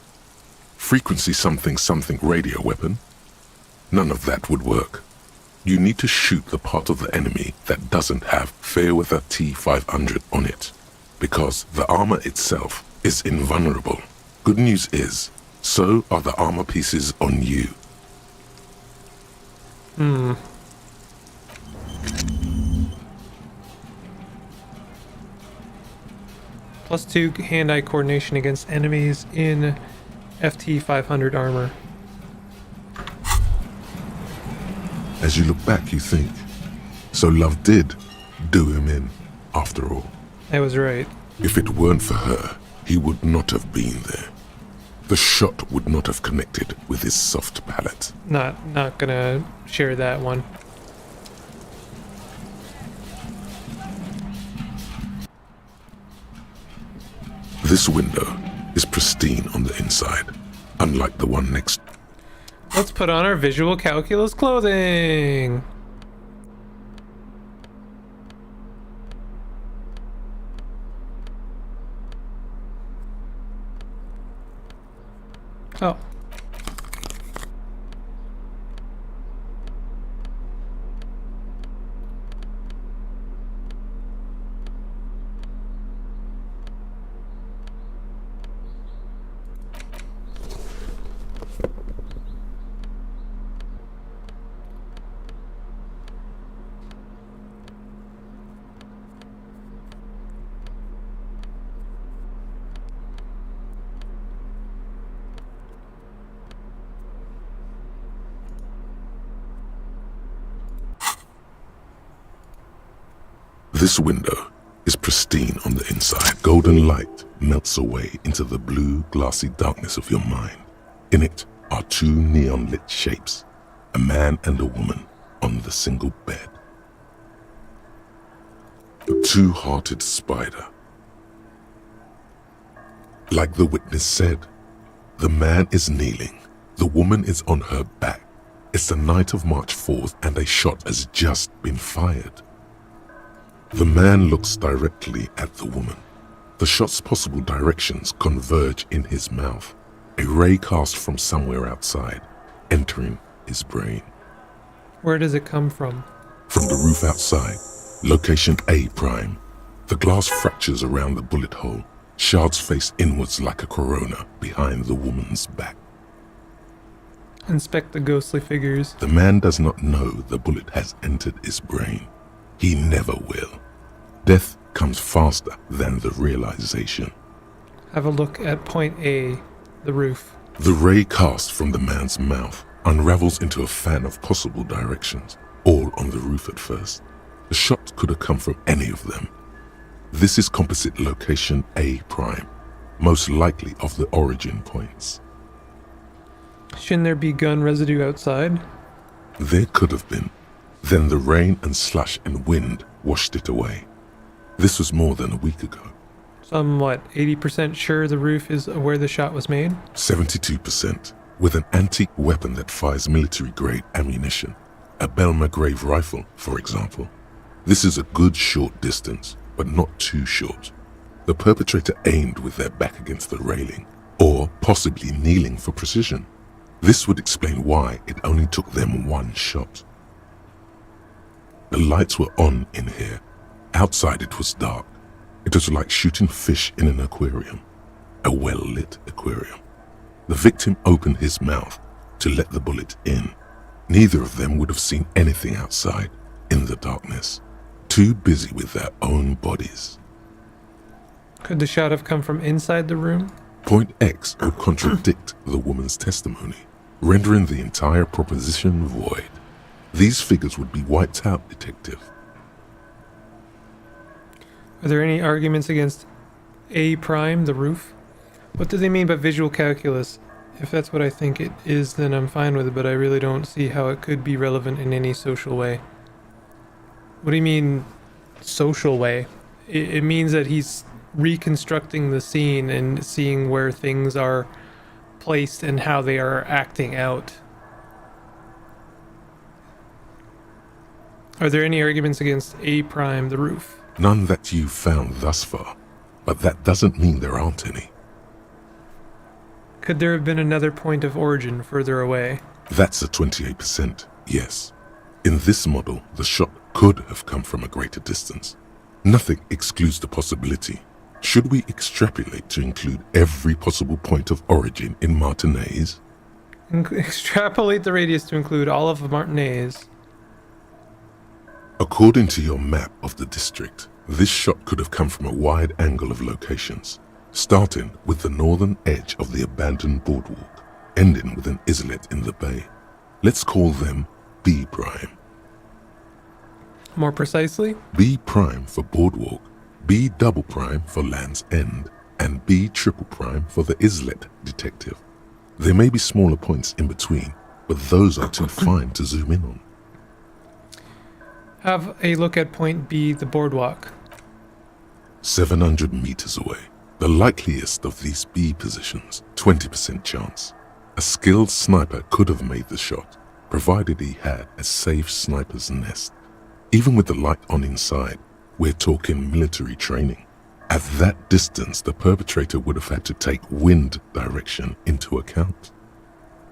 frequency something something radio weapon? None of that would work. You need to shoot the part of the enemy that doesn't have Fairweather T500 on it, because the armor itself is invulnerable. Good news is, so are the armor pieces on you. +2 hand-eye coordination against enemies in FT 500 armor. As you look back, you think, so love did do him in, after all. I was right. If it weren't for her, he would not have been there. The shot would not have connected with his soft palate. Not gonna share that one. This window is pristine on the inside, unlike the one next. Let's put on our visual calculus clothing. Oh. This window is pristine on the inside. Golden light melts away into the blue, glassy darkness of your mind. In it are two neon-lit shapes, a man and a woman on the single bed. A two-hearted spider. Like the witness said, the man is kneeling, the woman is on her back. It's the night of March 4th and a shot has just been fired. The man looks directly at the woman. The shot's possible directions converge in his mouth, a ray cast from somewhere outside, entering his brain. Where does it come from? From the roof outside, location A prime. The glass fractures around the bullet hole, shards face inwards like a corona behind the woman's back. Inspect the ghostly figures. The man does not know the bullet has entered his brain. He never will. Death comes faster than the realization. Have a look at point A, the roof. The ray cast from the man's mouth unravels into a fan of possible directions, all on the roof at first. The shot could have come from any of them. This is composite location A prime, most likely of the origin points. Shouldn't there be gun residue outside? There could have been. Then the rain and slush and wind washed it away. This was more than a week ago. So I'm 80% sure the roof is where the shot was made? 72%, with an antique weapon that fires military-grade ammunition. A Belmagrave rifle, for example. This is a good short distance, but not too short. The perpetrator aimed with their back against the railing, or possibly kneeling for precision. This would explain why it only took them one shot. The lights were on in here. Outside it was dark. It was like shooting fish in an aquarium, a well-lit aquarium. The victim opened his mouth to let the bullet in. Neither of them would have seen anything outside, in the darkness, too busy with their own bodies. Could the shot have come from inside the room? Point X would contradict the woman's testimony, rendering the entire proposition void. These figures would be wiped out, detective. Are there any arguments against A prime, the roof? What do they mean by visual calculus? If that's what I think it is, then I'm fine with it, but I really don't see how it could be relevant in any social way. What do you mean, social way? It means that he's reconstructing the scene and seeing where things are placed and how they are acting out. Are there any arguments against A prime, the roof? None that you've found thus far, but that doesn't mean there aren't any. Could there have been another point of origin further away? That's a 28%, yes. In this model, the shot could have come from a greater distance. Nothing excludes the possibility. Should we extrapolate to include every possible point of origin in Martinez? Extrapolate the radius to include all of Martinez. According to your map of the district, this shot could have come from a wide angle of locations, starting with the northern edge of the abandoned boardwalk, ending with an islet in the bay. Let's call them B prime. More precisely? B prime for boardwalk, B double prime for Land's End, and B triple prime for the islet detective. There may be smaller points in between, but those are too fine to zoom in on. Have a look at point B, the boardwalk. 700 meters away. The likeliest of these B positions, 20% chance. A skilled sniper could have made the shot, provided he had a safe sniper's nest. Even with the light on inside, we're talking military training. At that distance, the perpetrator would have had to take wind direction into account.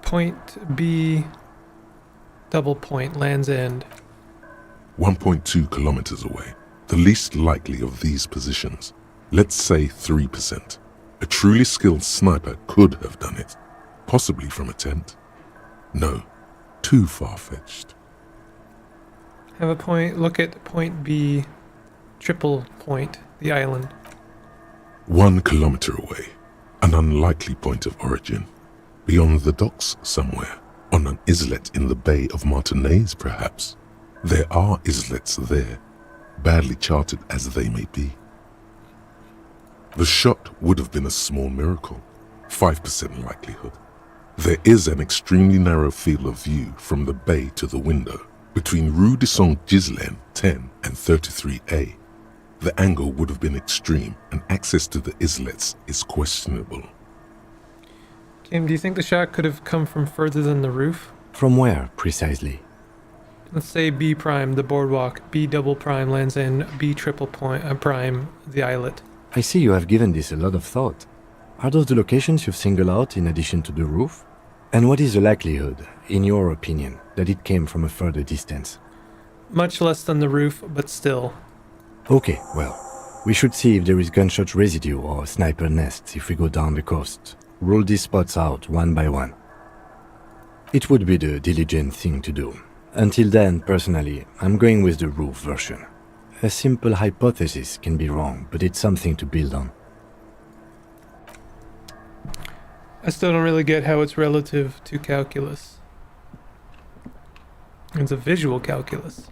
Point B, double point, Land's End. 1.2 kilometers away, the least likely of these positions. Let's say 3%. A truly skilled sniper could have done it, possibly from a tent. No, too far-fetched. Have a point, look at point B, triple point, the island. 1 kilometer away, an unlikely point of origin. Beyond the docks somewhere, on an islet in the Bay of Martinez perhaps. There are islets there, badly charted as they may be. The shot would have been a small miracle, 5% likelihood. There is an extremely narrow field of view from the bay to the window, between Rue de Saint-Ghislain 10 and 33A. The angle would have been extreme, and access to the islets is questionable. Kim, do you think the shot could have come from further than the roof? From where, precisely? Let's say B prime, the boardwalk, B double prime, Land's End, B triple prime, the islet. I see you have given this a lot of thought. Are those the locations you've singled out in addition to the roof? And what is the likelihood, in your opinion, that it came from a further distance? Much less than the roof, but still. Okay, well, we should see if there is gunshot residue or sniper nests if we go down the coast. Rule these spots out one by one. It would be the diligent thing to do. Until then, personally, I'm going with the roof version. A simple hypothesis can be wrong, but it's something to build on. I still don't really get how it's relative to calculus. It's a visual calculus.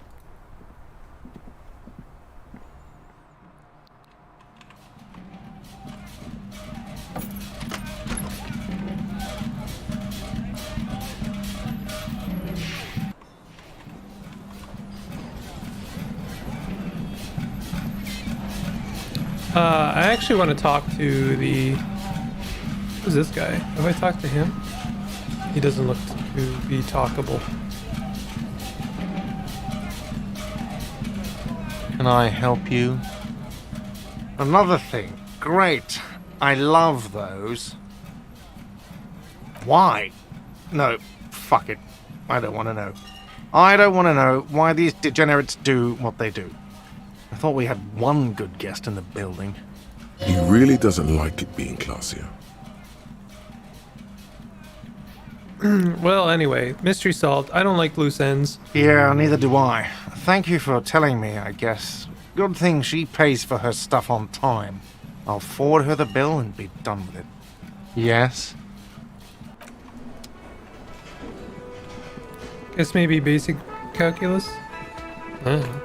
I actually want to talk to the... Who's this guy? Have I talked to him? He doesn't look to be talkable. Can I help you? Another thing. Great. I love those. Why? No, fuck it. I don't want to know. I don't want to know why these degenerates do what they do. I thought we had one good guest in the building. He really doesn't like it being classier. Well, anyway, mystery solved. I don't like loose ends. Yeah, neither do I. Thank you for telling me, I guess. Good thing she pays for her stuff on time. I'll forward her the bill and be done with it. Yes? Guess maybe basic calculus? I don't know.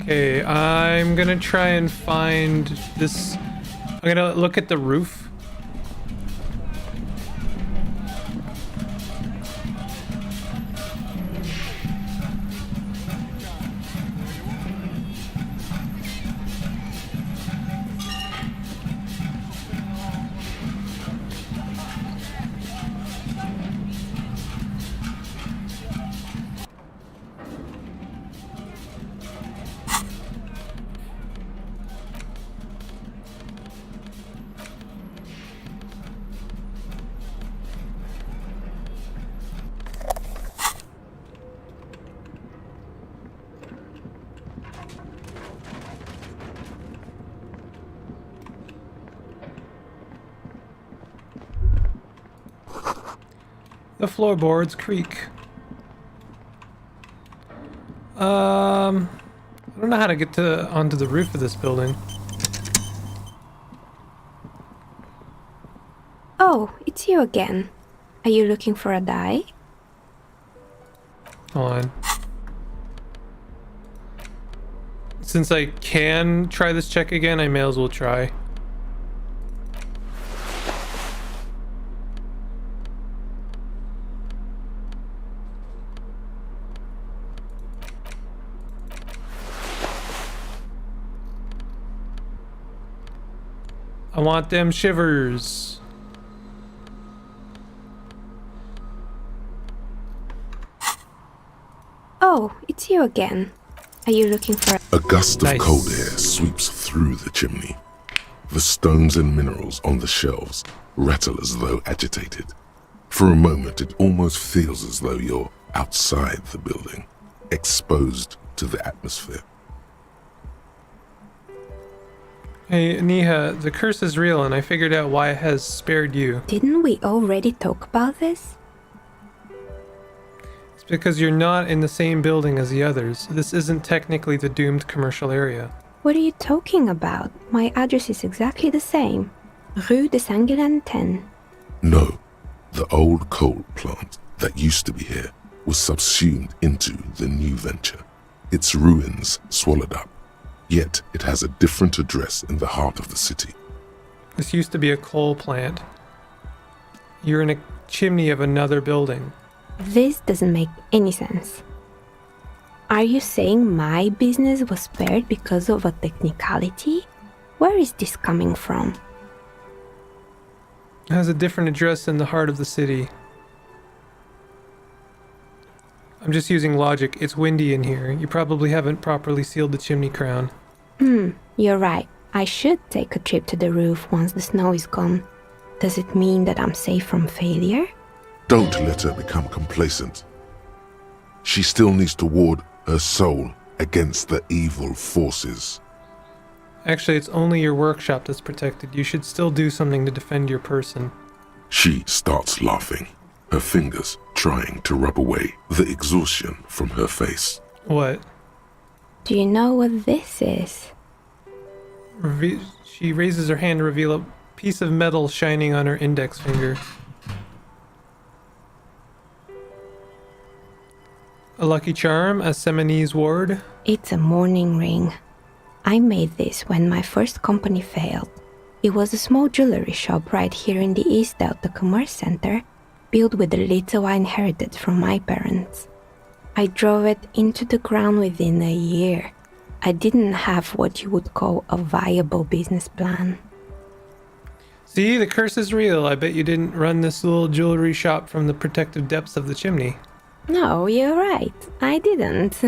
Okay, I'm gonna try and find this. I'm gonna look at the roof. The floorboards creak. I don't know how to get onto the roof of this building. Oh, it's you again. Are you looking for a die? Hold on. Since I can try this check again, I may as well try. I want them shivers. Oh, it's you again. Are you looking for A gust of Nice. cold air sweeps through the chimney. The stones and minerals on the shelves rattle as though agitated. For a moment, it almost feels as though you're outside the building, exposed to the atmosphere. Hey, Niha, the curse is real and I figured out why it has spared you. Didn't we already talk about this? It's because you're not in the same building as the others. This isn't technically the doomed commercial area. What are you talking about? My address is exactly the same. Rue de Saint-Guilain 10. No, the old coal plant that used to be here was subsumed into the new venture. Its ruins swallowed up. Yet it has a different address in the heart of the city. This used to be a coal plant. You're in a chimney of another building. This doesn't make any sense. Are you saying my business was spared because of a technicality? Where is this coming from? It has a different address in the heart of the city. I'm just using logic. It's windy in here. You probably haven't properly sealed the chimney crown. You're right. I should take a trip to the roof once the snow is gone. Does it mean that I'm safe from failure? Don't let her become complacent. She still needs to ward her soul against the evil forces. Actually, it's only your workshop that's protected. You should still do something to defend your person. She starts laughing, her fingers trying to rub away the exhaustion from her face. What? Do you know what this is? She raises her hand to reveal a piece of metal shining on her index finger. A lucky charm, a Seminese ward. It's a mourning ring. I made this when my first company failed. It was a small jewelry shop right here in the East Delta Commerce Center, built with the little I inherited from my parents. I drove it into the ground within a year. I didn't have what you would call a viable business plan. See, the curse is real. I bet you didn't run this little jewelry shop from the protective depths of the chimney. No, you're right. I didn't.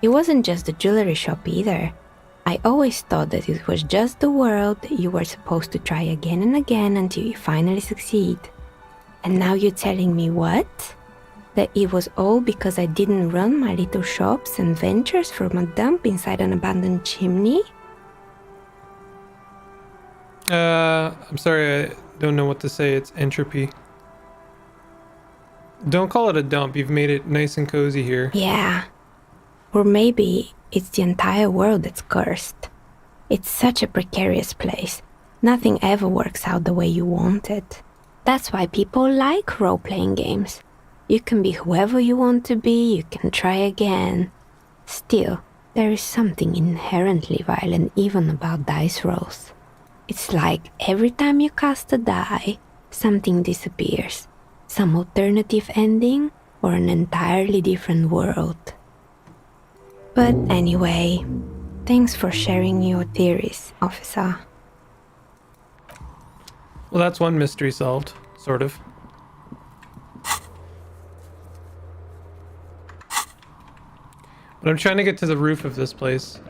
It wasn't just a jewelry shop either. I always thought that it was just the world that you were supposed to try again and again until you finally succeed. And now you're telling me what? That it was all because I didn't run my little shops and ventures from a dump inside an abandoned chimney? I'm sorry, I don't know what to say. It's entropy. Don't call it a dump. You've made it nice and cozy here. Yeah. Or maybe it's the entire world that's cursed. It's such a precarious place. Nothing ever works out the way you want it. That's why people like role-playing games. You can be whoever you want to be, you can try again. Still, There is something inherently violent even about dice rolls. It's like every time you cast a die, something disappears. Some alternative ending or an entirely different world. But anyway, thanks for sharing your theories, officer. Well, that's one mystery solved, sort of. But I'm trying to get to the roof of this place.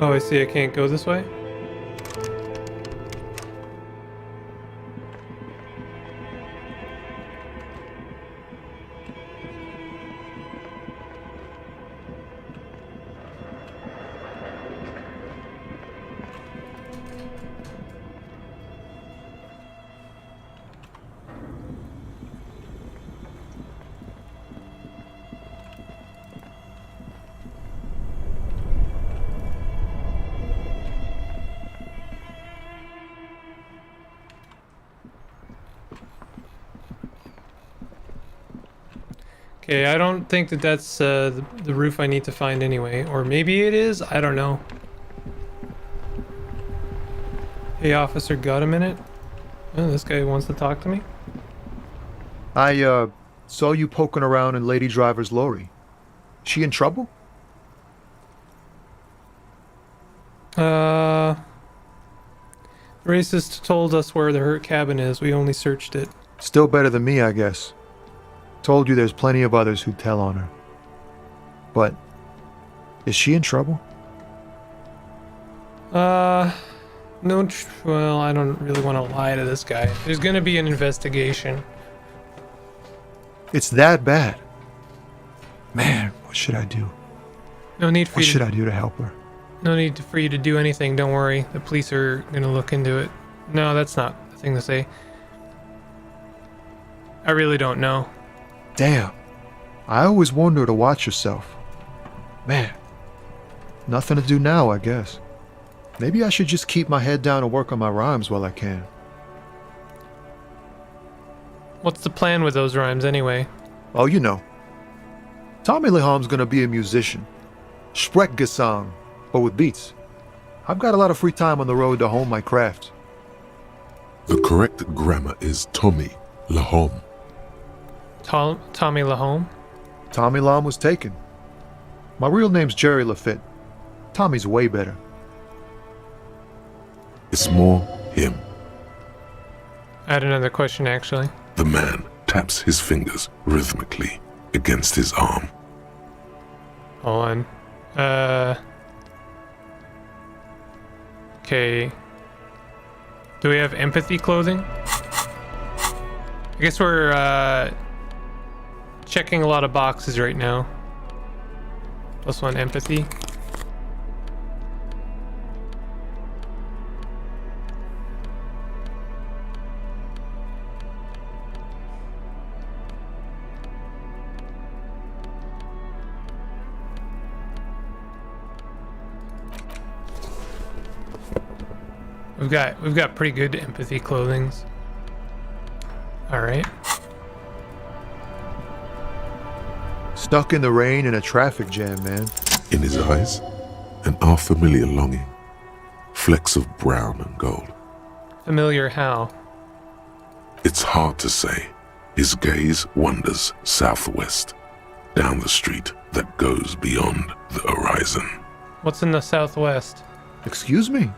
Oh, I see. I can't go this way. Okay, I don't think that that's the roof I need to find anyway. Or maybe it is? I don't know. Hey, officer, got a minute? Oh, this guy wants to talk to me? I, saw you poking around in Lady Driver's lorry. She in trouble? Racist told us where the hurt cabin is. We only searched it. Still better than me, I guess. Told you there's plenty of others who'd tell on her. But, is she in trouble? No, well, I don't really want to lie to this guy. There's gonna be an investigation. It's that bad. Man, what should I do? No need for What you should I do to help her? No need for you to do anything, don't worry. The police are gonna look into it. No, that's not the thing to say. I really don't know. Damn. I always warned her to watch herself. Man. Nothing to do now, I guess. Maybe I should just keep my head down and work on my rhymes while I can. What's the plan with those rhymes anyway? Oh, you know. Tommy Leham's gonna be a musician. Sprechgesang, but with beats. I've got a lot of free time on the road to hone my craft. The correct grammar is Tommy Lahom. Tommy Lahome? Tommy Lam was taken. My real name's Jerry Lafitte. Tommy's way better. It's more him. I had another question actually. The man taps his fingers rhythmically against his arm. Hold on. Okay. Do we have empathy clothing? I guess we're checking a lot of boxes right now. +1 empathy. We've got pretty good empathy clothings. All right. Stuck in the rain in a traffic jam, man. In his eyes, an unfamiliar longing. Flecks of brown and gold. Familiar how? It's hard to say. His gaze wanders southwest, down the street that goes beyond the horizon. What's in the southwest? Excuse me?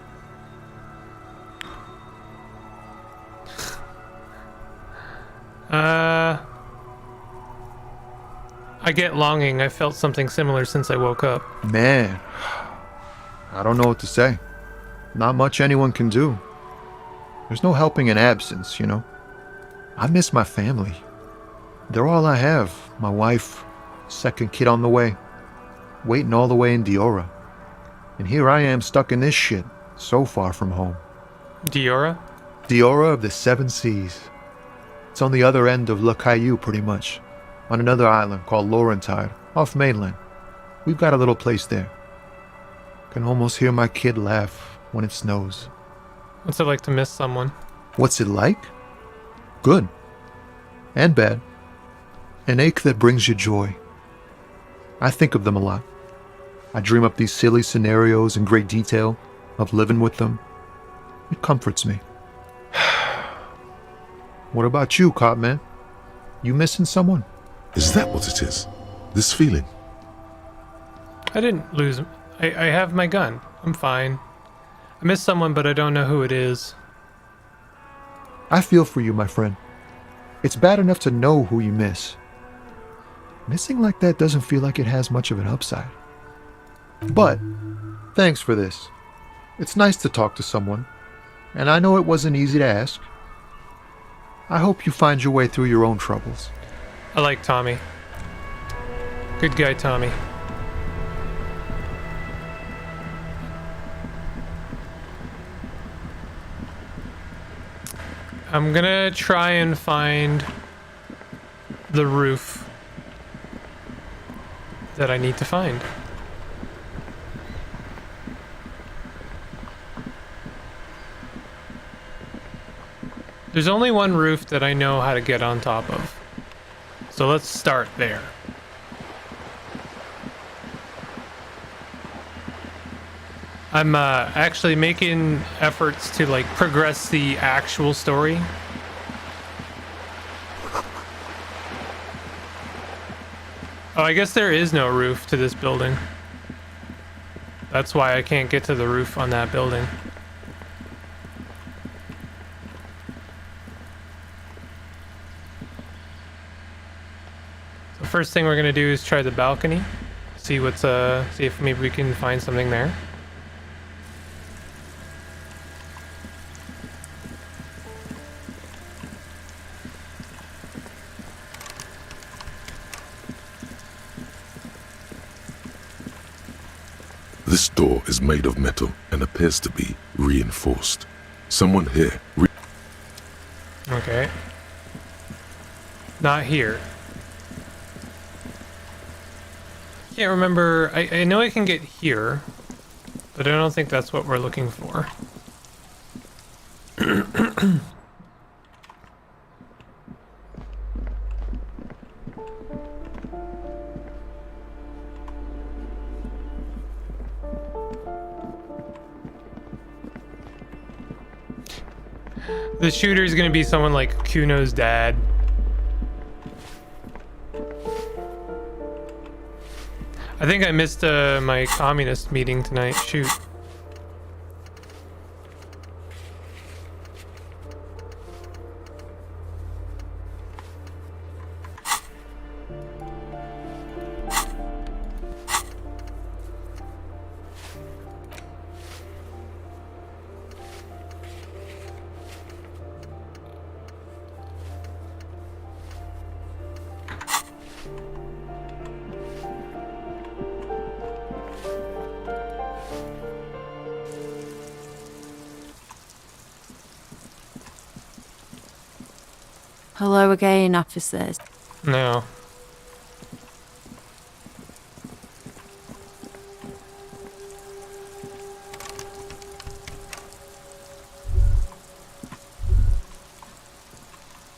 I get longing. I felt something similar since I woke up. Man, I don't know what to say. Not much anyone can do. There's no helping in absence, you know. I miss my family. They're all I have. My wife, second kid on the way, waiting all the way in Diora. And here I am stuck in this shit, so far from home. Diora? Diora of the Seven Seas. It's on the other end of Le Caillou, pretty much, on another island called Laurentide, off mainland. We've got a little place there. Can almost hear my kid laugh when it snows. What's it like to miss someone? What's it like? Good. And bad. An ache that brings you joy. I think of them a lot. I dream up these silly scenarios in great detail of living with them. It comforts me. What about you, Cop Man? You missing someone? Is that what it is? This feeling? I didn't lose. I have my gun. I'm fine. I miss someone, but I don't know who it is. I feel for you, my friend. It's bad enough to know who you miss. Missing like that doesn't feel like it has much of an upside. But, thanks for this. It's nice to talk to someone, and I know it wasn't easy to ask. I hope you find your way through your own troubles. I like Tommy. Good guy, Tommy. I'm gonna try and find the roof that I need to find. There's only one roof that I know how to get on top of. So let's start there. I'm actually making efforts to like progress the actual story. Oh, I guess there is no roof to this building. That's why I can't get to the roof on that building. So first thing we're gonna do is try the balcony. See if maybe we can find something there. This door is made of metal and appears to be reinforced. Someone here. Okay. Not here. Can't remember. I know I can get here, but I don't think that's what we're looking for. The shooter is gonna be someone like Kuno's dad. I think I missed my communist meeting tonight. Shoot. Hello again, officers. No.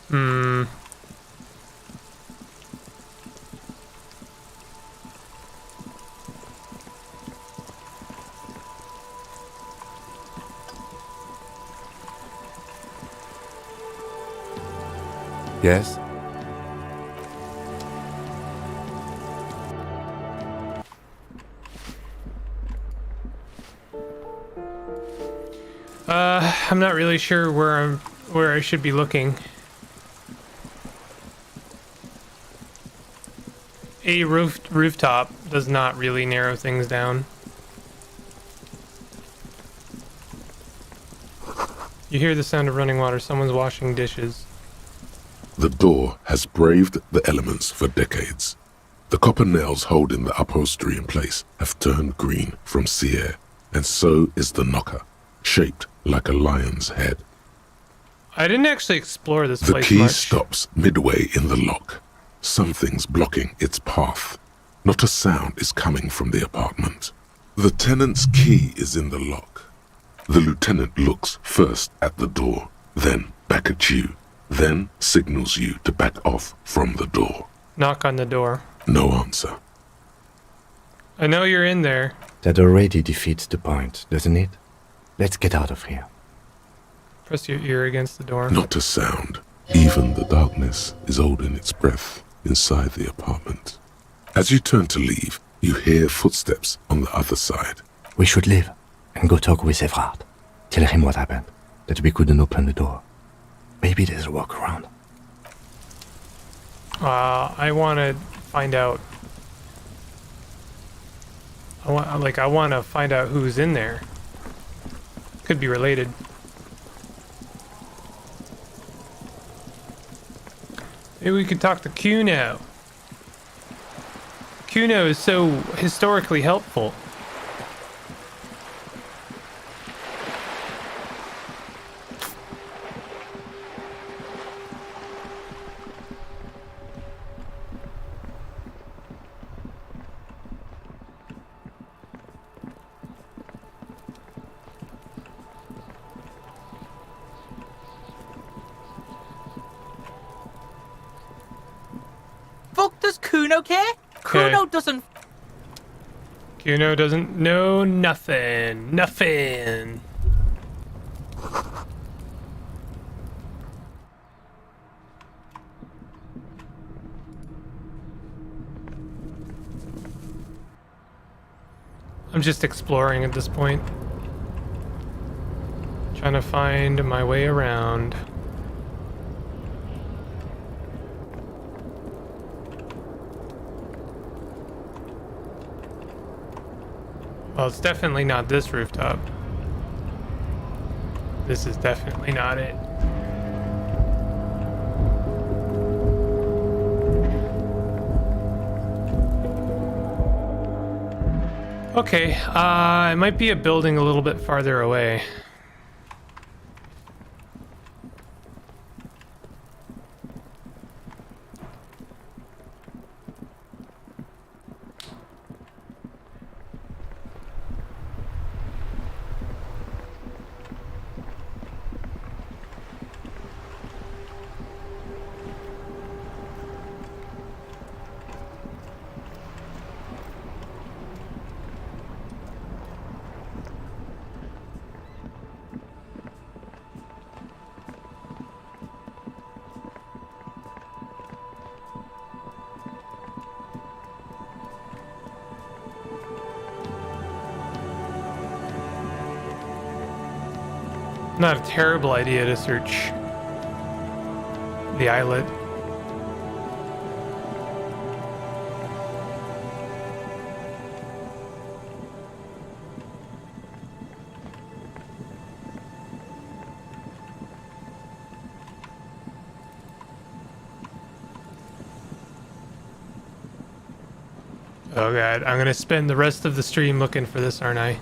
Hmm. Yes? I'm not really sure where I should be looking. a rooftop does not really narrow things down. You hear the sound of running water. Someone's washing dishes. The door has braved the elements for decades. The copper nails holding the upholstery in place have turned green from sea air, and so is the knocker, shaped like a lion's head. I didn't actually explore this The place key much. stops midway in the lock. Something's blocking its path. Not a sound is coming from the apartment. The tenant's key is in the lock. The lieutenant looks first at the door, then back at you, then signals you to back off from the door. Knock on the door. No answer. I know you're in there. That already defeats the point, doesn't it? Let's get out of here. Press your ear against the door. Not a sound. Even the darkness is holding its breath inside the apartment. As you turn to leave, you hear footsteps on the other side. We should leave and go talk with Evrard. Tell him what happened, that we couldn't open the door. Maybe there's a workaround. I want to find out. I want to find out who's in there. Could be related. Maybe we could talk to Kuno. Kuno is so historically helpful. Fuck does Kuno care? Kuno doesn't. Kuno doesn't know nothing. Nothing. I'm just exploring at this point. Trying to find my way around. Well, it's definitely not this rooftop. This is definitely not it. Okay, it might be a building a little bit farther away. Not a terrible idea to search the islet. Oh god, I'm gonna spend the rest of the stream looking for this, aren't I?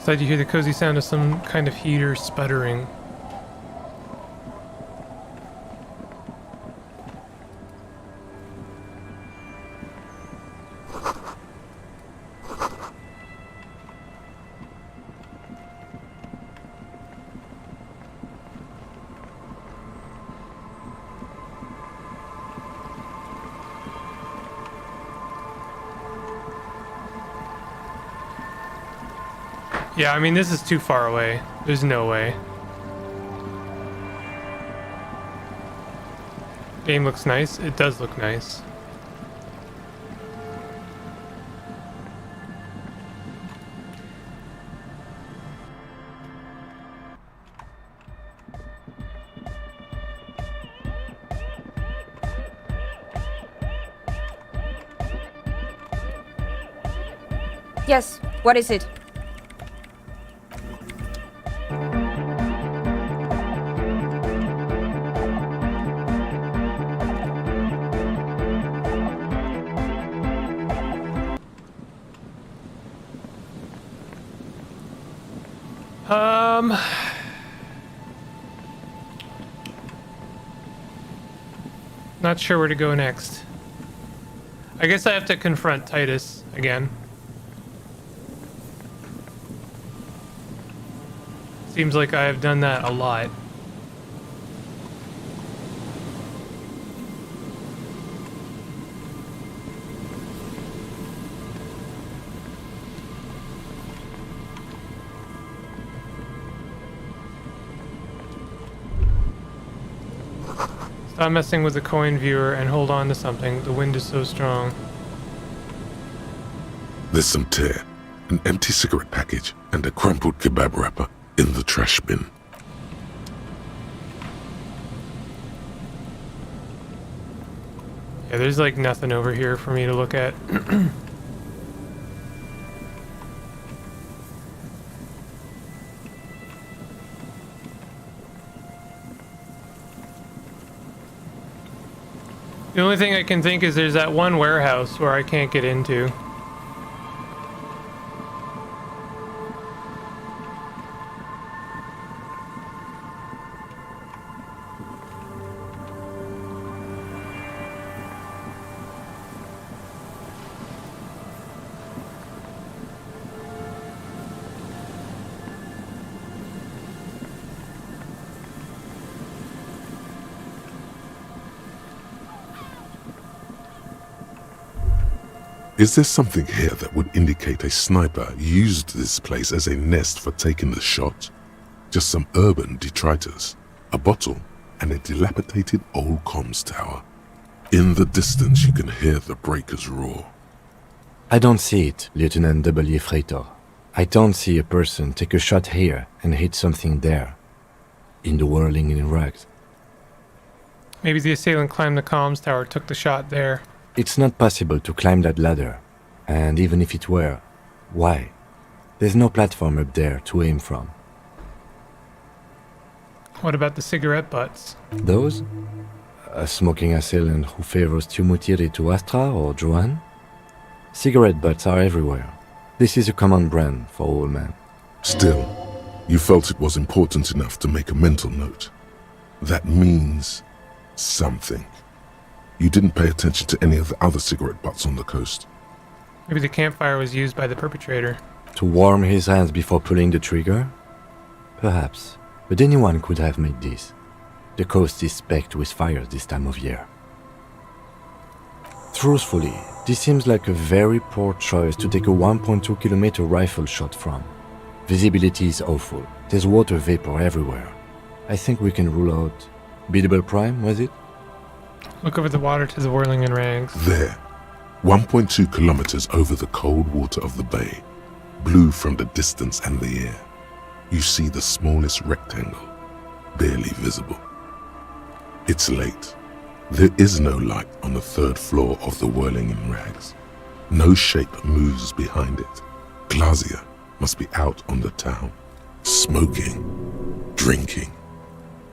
Inside you hear the cozy sound of some kind of heater sputtering. Yeah, I mean, this is too far away. There's no way. Game looks nice. It does look nice. Yes, what is it? Not sure where to go next. I guess I have to confront Titus again. Seems like I have done that a lot. Stop messing with the coin viewer and hold on to something. The wind is so strong. There's some tear, an empty cigarette package, and a crumpled kebab wrapper in the trash bin. Yeah, there's like nothing over here for me to look at. The only thing I can think is there's that one warehouse where I can't get into. Is there something here that would indicate a sniper used this place as a nest for taking the shot? Just some urban detritus, a bottle, and a dilapidated old comms tower. In the distance you can hear the breakers roar. I don't see it, Lieutenant W. Freitor. I don't see a person take a shot here and hit something there. In the whirling in rags. Maybe the assailant climbed the comms tower, took the shot there. It's not possible to climb that ladder. And even if it were, why? There's no platform up there to aim from. What about the cigarette butts? Those? A smoking assailant who favors Tumutiri to Astra or Johan? Cigarette butts are everywhere. This is a common brand for all men. Still, you felt it was important enough to make a mental note. That means something. You didn't pay attention to any of the other cigarette butts on the coast. Maybe the campfire was used by the perpetrator. To warm his hands before pulling the trigger? Perhaps. But anyone could have made this. The coast is specked with fires this time of year. Truthfully, this seems like a very poor choice to take a 1.2 kilometer rifle shot from. Visibility is awful. There's water vapor everywhere. I think we can rule out... Biddable Prime, was it? Look over the water to the whirling in rags. There, 1.2 kilometers over the cold water of the bay, blue from the distance and the air, you see the smallest rectangle, barely visible. It's late. There is no light on the third floor of the whirling in rags. No shape moves behind it. Glazia must be out on the town, smoking, drinking,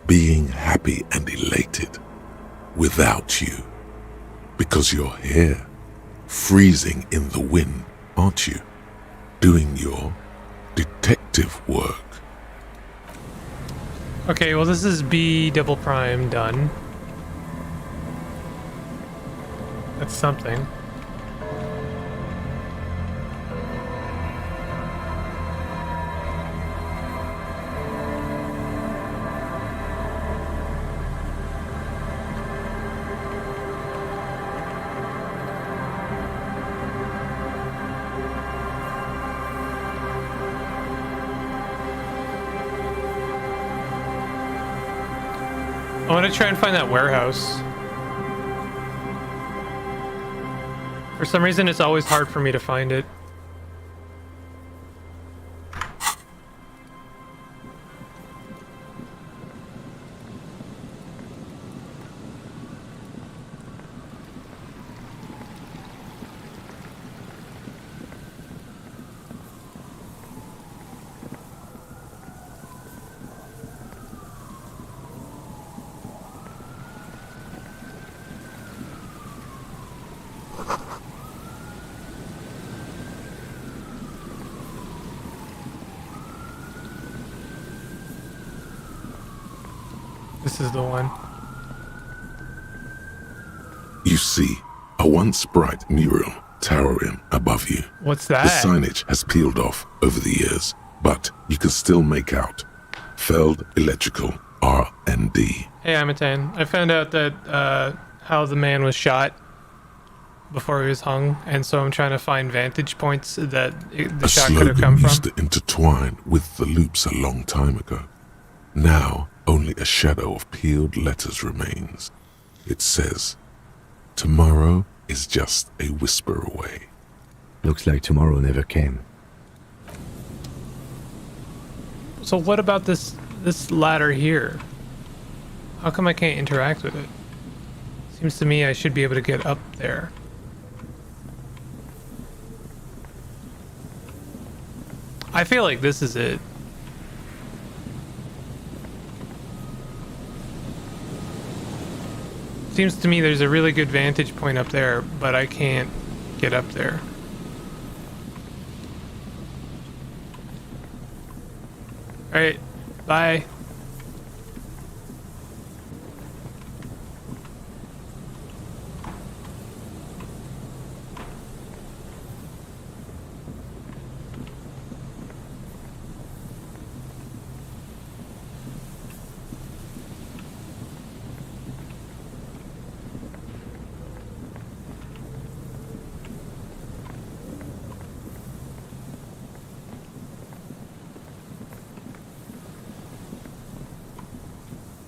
being happy and elated. Without you. Because you're here, freezing in the wind, aren't you? Doing your detective work. Okay, well this is B double prime done. That's something. I want to try and find that warehouse. For some reason, it's always hard for me to find it. This is the one. You see a once bright mural towering above you. What's The that? signage has peeled off over the years, but you can still make out Feld Electrical R&D. Hey, Amatan. I found out that how the man was shot before he was hung, and so I'm trying to find vantage points that the A shot could have come slogan from. used to intertwine with the loops a long time ago. Now, only a shadow of peeled letters remains. It says, "Tomorrow is just a whisper away." Looks like tomorrow never came. So what about this ladder here? How come I can't interact with it? Seems to me I should be able to get up there. I feel like this is it. Seems to me there's a really good vantage point up there, but I can't get up there. Alright, bye.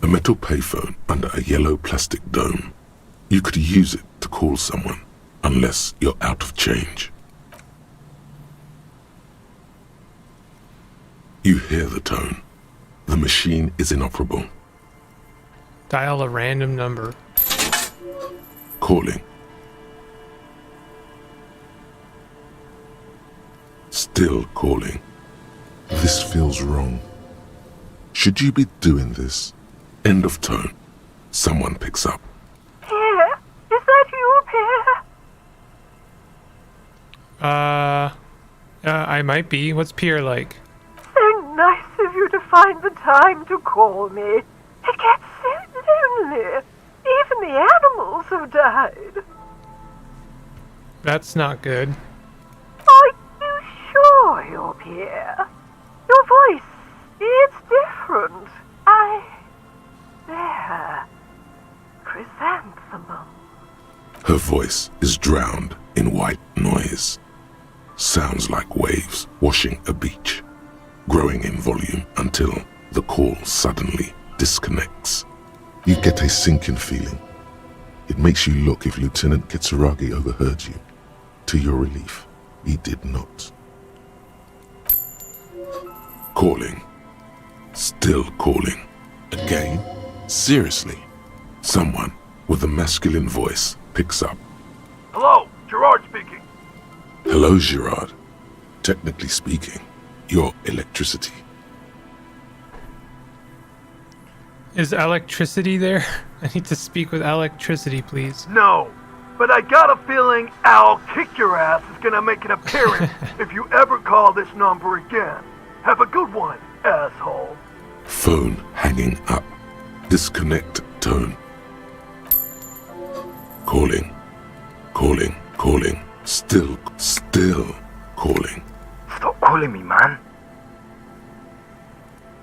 A metal payphone under a yellow plastic dome. You could use it to call someone, unless you're out of change. You hear the tone. The machine is inoperable. Dial a random number. Calling. Still calling. This feels wrong. Should you be doing this? End of tone. Someone picks up. Pierre? Is that you, Pierre? I might be. What's Pierre like? So nice of you to find the time to call me. It gets so lonely. Even the animals have died. That's not good. Are you sure you're Pierre? Your voice, it's different. There. Chrysanthemum. Her voice is drowned in white noise. Sounds like waves washing a beach, growing in volume until the call suddenly disconnects. You get a sinking feeling. It makes you look if Lieutenant Kitsuragi overheard you. To your relief, he did not. Calling. Still calling. Again? Seriously? Someone with a masculine voice picks up. Hello, Gerard speaking. Hello, Gerard. Technically speaking, you're electricity. Is electricity there? I need to speak with electricity, please. No, but I got a feeling I'll kick your ass is gonna make an appearance if you ever call this number again. Have a good one, asshole. Phone hanging up. Disconnect tone. Calling. Calling. Calling. Still calling. Stop calling me, man.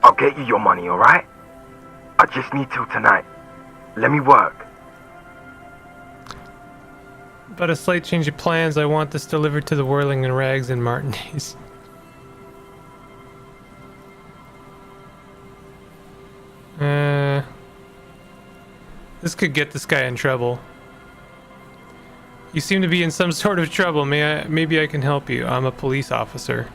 I'll get you your money, alright? I just need till tonight. Let me work. But a slight change of plans. I want this delivered to the Whirling and Rags in Martinez. This could get this guy in trouble. You seem to be in some sort of trouble. Maybe I can help you. I'm a police officer.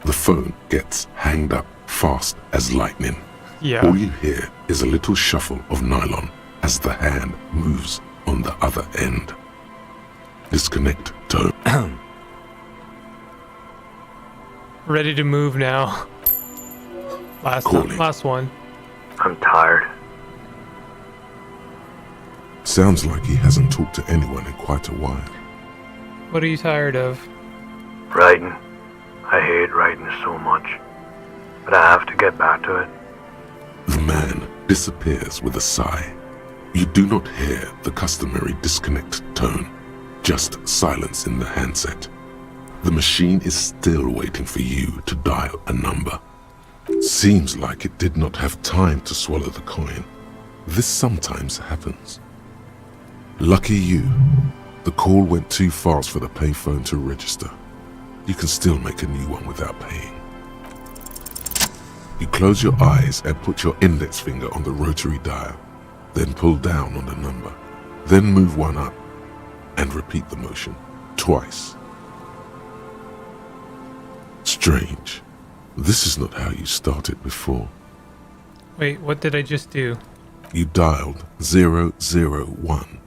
The phone gets hanged up fast as lightning. Yeah. All you hear is a little shuffle of nylon as the hand moves on the other end. Disconnect tone. Ready to move now. Last one. I'm tired. Sounds like he hasn't talked to anyone in quite a while. What are you tired of? Writing. I hate writing so much. But I have to get back to it. The man disappears with a sigh. You do not hear the customary disconnect tone, just silence in the handset. The machine is still waiting for you to dial a number. Seems like it did not have time to swallow the coin. This sometimes happens. Lucky you, the call went too fast for the payphone to register. You can still make a new one without paying. You close your eyes and put your index finger on the rotary dial, then pull down on the number, then move one up, and repeat the motion twice. Strange. This is not how you started before. Wait, what did I just do? You dialed 001.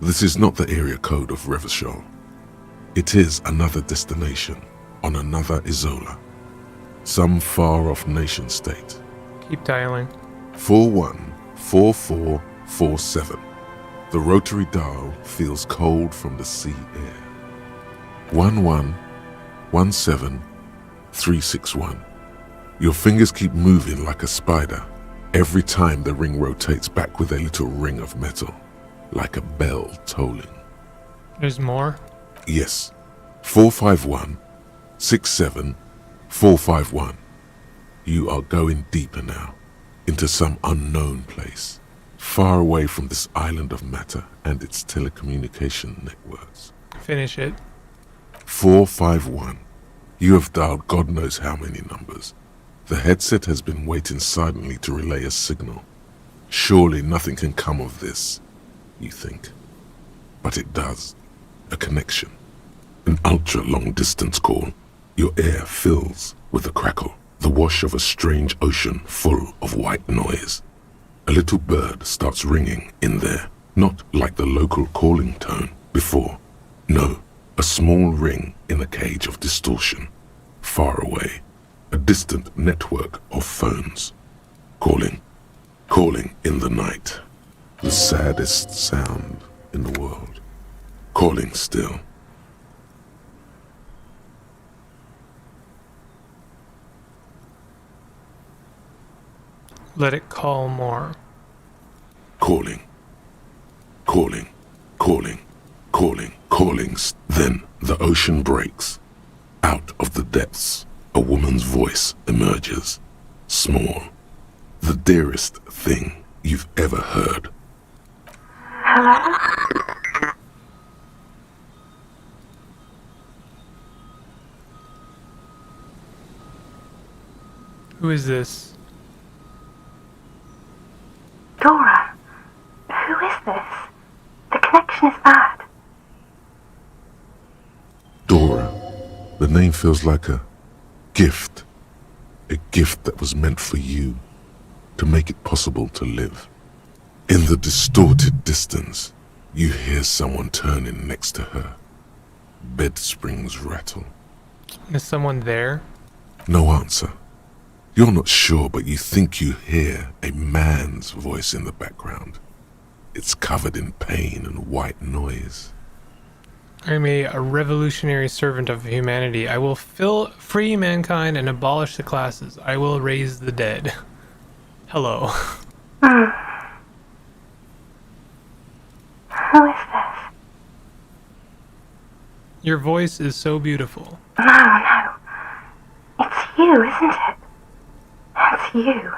This is not the area code of Revachol. It is another destination on another Isola. Some far-off nation-state. Keep dialing. 414447. The rotary dial feels cold from the sea air. 1117361. Your fingers keep moving like a spider every time the ring rotates back with a little ring of metal, like a bell tolling. There's more? Yes. 451-67451. You are going deeper now, into some unknown place, far away from this island of matter and its telecommunication networks. Finish it. 451. You have dialed God knows how many numbers. The headset has been waiting silently to relay a signal. Surely nothing can come of this, you think. But it does. A connection. An ultra-long distance call. Your air fills with a crackle, the wash of a strange ocean full of white noise. A little bird starts ringing in there, not like the local calling tone before. No, a small ring in a cage of distortion, far away. A distant network of phones. Calling in the night. The saddest sound in the world. Calling still. Let it call more. Calling. Then the ocean breaks. Out of the depths, a woman's voice emerges. Small. The dearest thing you've ever heard. Hello? Who is this? Dora, who is this? The connection is bad. Dora. The name feels like a gift. A gift that was meant for you, to make it possible to live. In the distorted distance, you hear someone turning next to her. Bed springs rattle. Is someone there? No answer. You're not sure, but you think you hear a man's voice in the background. It's covered in pain and white noise. I'm a revolutionary servant of humanity. I will free mankind and abolish the classes. I will raise the dead. Hello. Who is this? Your voice is so beautiful. No. It's you, isn't it? It's you.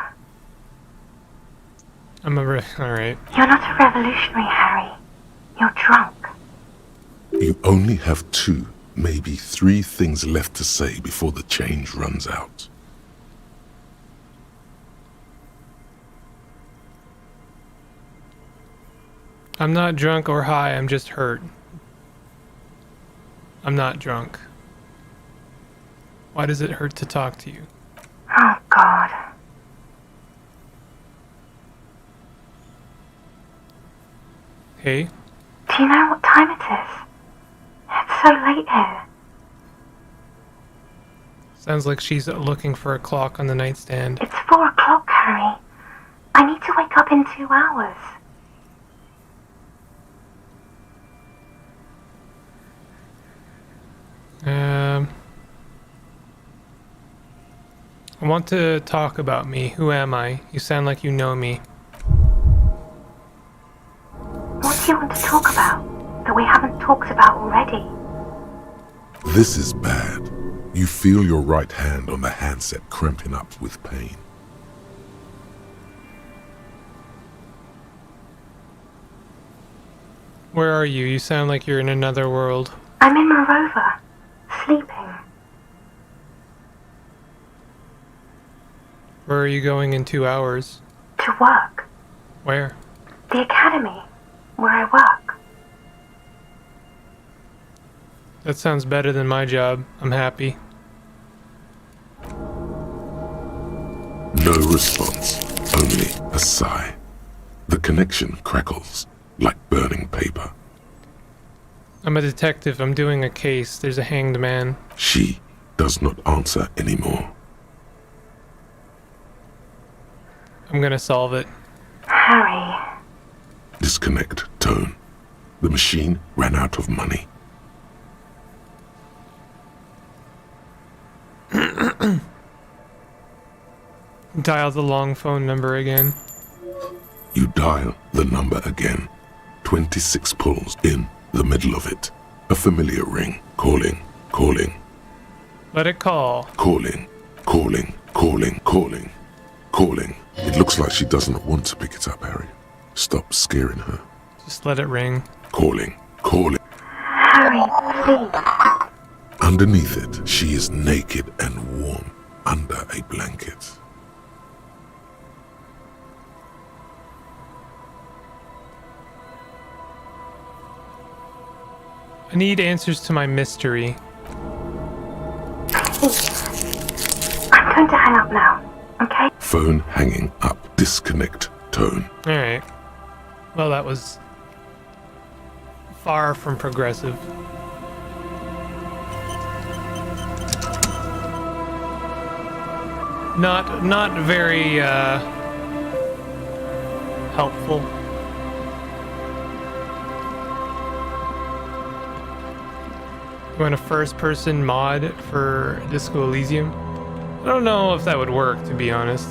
Alright. You're not a revolutionary, Harry. You're drunk. You only have 2, maybe 3 things left to say before the change runs out. I'm not drunk or high, I'm just hurt. I'm not drunk. Why does it hurt to talk to you? Oh, God. Hey? Do you know what time it is? It's so late here. Sounds like she's looking for a clock on the nightstand. It's 4 o'clock, Harry. I need to wake up in 2 hours. I want to talk about me. Who am I? You sound like you know me. What do you want to talk about that we haven't talked about already? This is bad. You feel your right hand on the handset cramping up with pain. Where are you? You sound like you're in another world. I'm in my rover, sleeping. Where are you going in 2 hours? To work. Where? The academy, where I work. That sounds better than my job. I'm happy. No response, only a sigh. The connection crackles like burning paper. I'm a detective. I'm doing a case. There's a hanged man. She does not answer anymore. I'm gonna solve it. Harry. Disconnect tone. The machine ran out of money. Dial the long phone number again. You dial the number again. 26 pulls in the middle of it. A familiar ring. Calling, calling, Let it call. calling, calling, calling, calling, calling. It looks like she doesn't want to pick it up, Harry. Stop scaring her. Just let it ring. Calling, calling. Harry, please. Underneath it, she is naked and warm under a blanket. I need answers to my mystery. Please. I'm going to hang up now, okay? Phone hanging up. Disconnect tone. Alright. Well, that was far from progressive. Not very helpful. You want a first-person mod for Disco Elysium? I don't know if that would work, to be honest.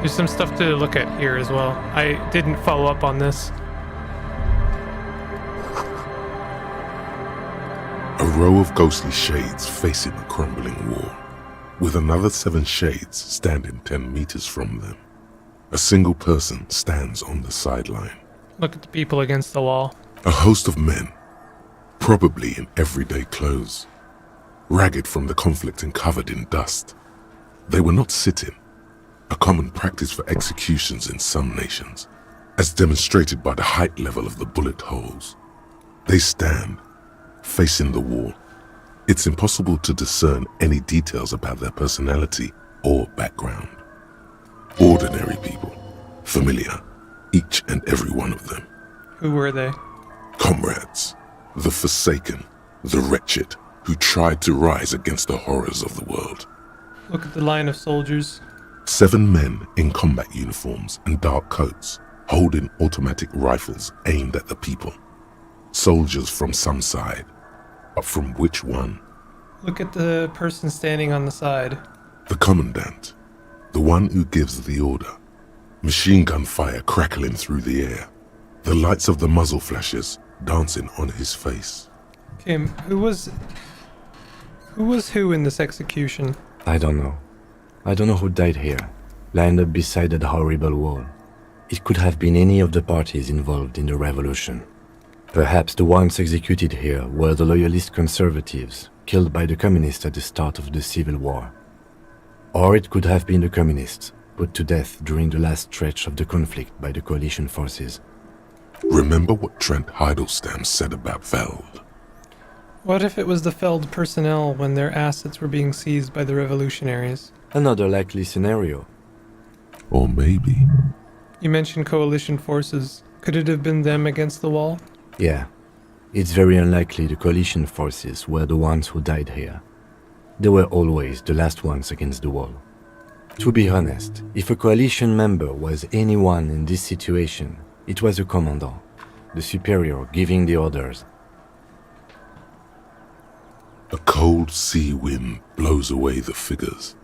There's some stuff to look at here as well. I didn't follow up on this. A row of ghostly shades facing a crumbling wall, with another 7 shades standing 10 meters from them. A single person stands on the sideline. Look at the people against the wall. A host of men, probably in everyday clothes, ragged from the conflict and covered in dust. They were not sitting, a common practice for executions in some nations, as demonstrated by the height level of the bullet holes. They stand, facing the wall. It's impossible to discern any details about their personality or background. Ordinary people, familiar, each and every one of them. Who were they? Comrades, the forsaken, the wretched, who tried to rise against the horrors of the world. Look at the line of soldiers. 7 men in combat uniforms and dark coats, holding automatic rifles aimed at the people. Soldiers from some side, but from which one? Look at the person standing on the side. The commandant, the one who gives the order. Machine gun fire crackling through the air, the lights of the muzzle flashes dancing on his face. Kim, who was Who was who in this execution? I don't know. I don't know who died here, lined up beside that horrible wall. It could have been any of the parties involved in the revolution. Perhaps the ones executed here were the loyalist conservatives, killed by the communists at the start of the Civil War. Or it could have been the communists, put to death during the last stretch of the conflict by the coalition forces. Remember what Trent Heidelstein said about Veld? What if it was the Feld personnel when their assets were being seized by the revolutionaries? Another likely scenario. Or maybe... You mentioned coalition forces. Could it have been them against the wall? Yeah. It's very unlikely the coalition forces were the ones who died here. They were always the last ones against the wall. To be honest, if a coalition member was anyone in this situation, it was a commandant, the superior giving the orders. A cold sea wind blows away the figures.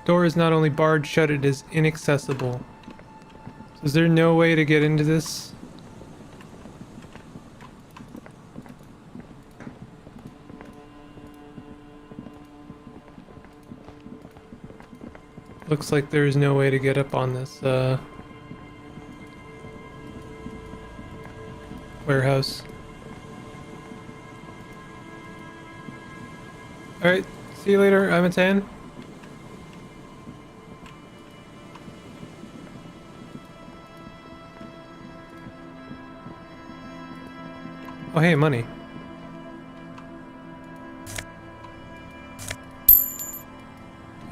Door is not only barred shut, it is inaccessible. So is there no way to get into this? Looks like there is no way to get up on this warehouse. Alright, see you later, I'm a 10. Oh hey, money.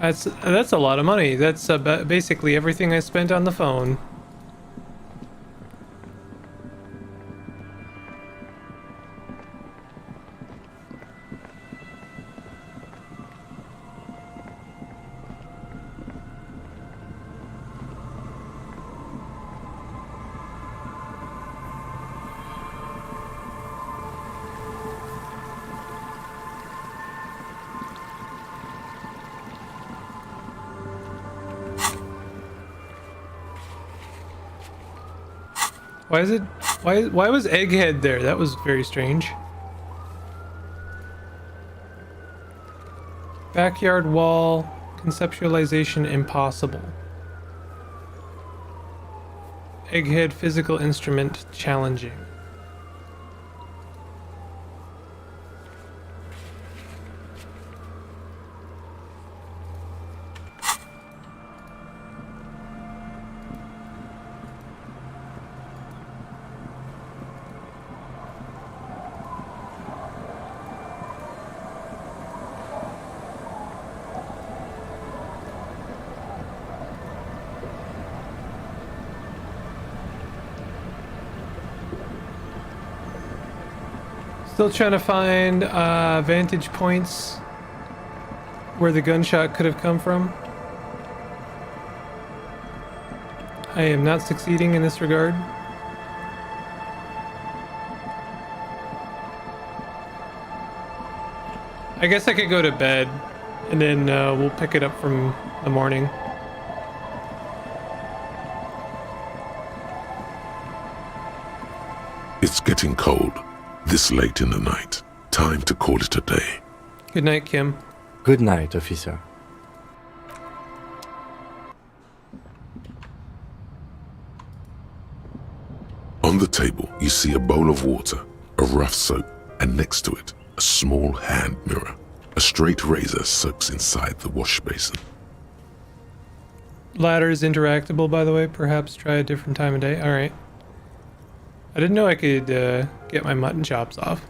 That's a lot of money. That's basically everything I spent on the phone. Why was Egghead there? That was very strange. Backyard wall, conceptualization impossible. Egghead physical instrument challenging. Still trying to find vantage points where the gunshot could have come from. I am not succeeding in this regard. I guess I could go to bed and then we'll pick it up from the morning. It's getting cold. This late in the night. Time to call it a day. Good night, Kim. Good night, officer. On the table, you see a bowl of water, a rough soap, and next to it, a small hand mirror. A straight razor soaks inside the wash basin. Ladder is interactable, by the way. Perhaps try a different time of day. Alright. I didn't know I could get my mutton chops off.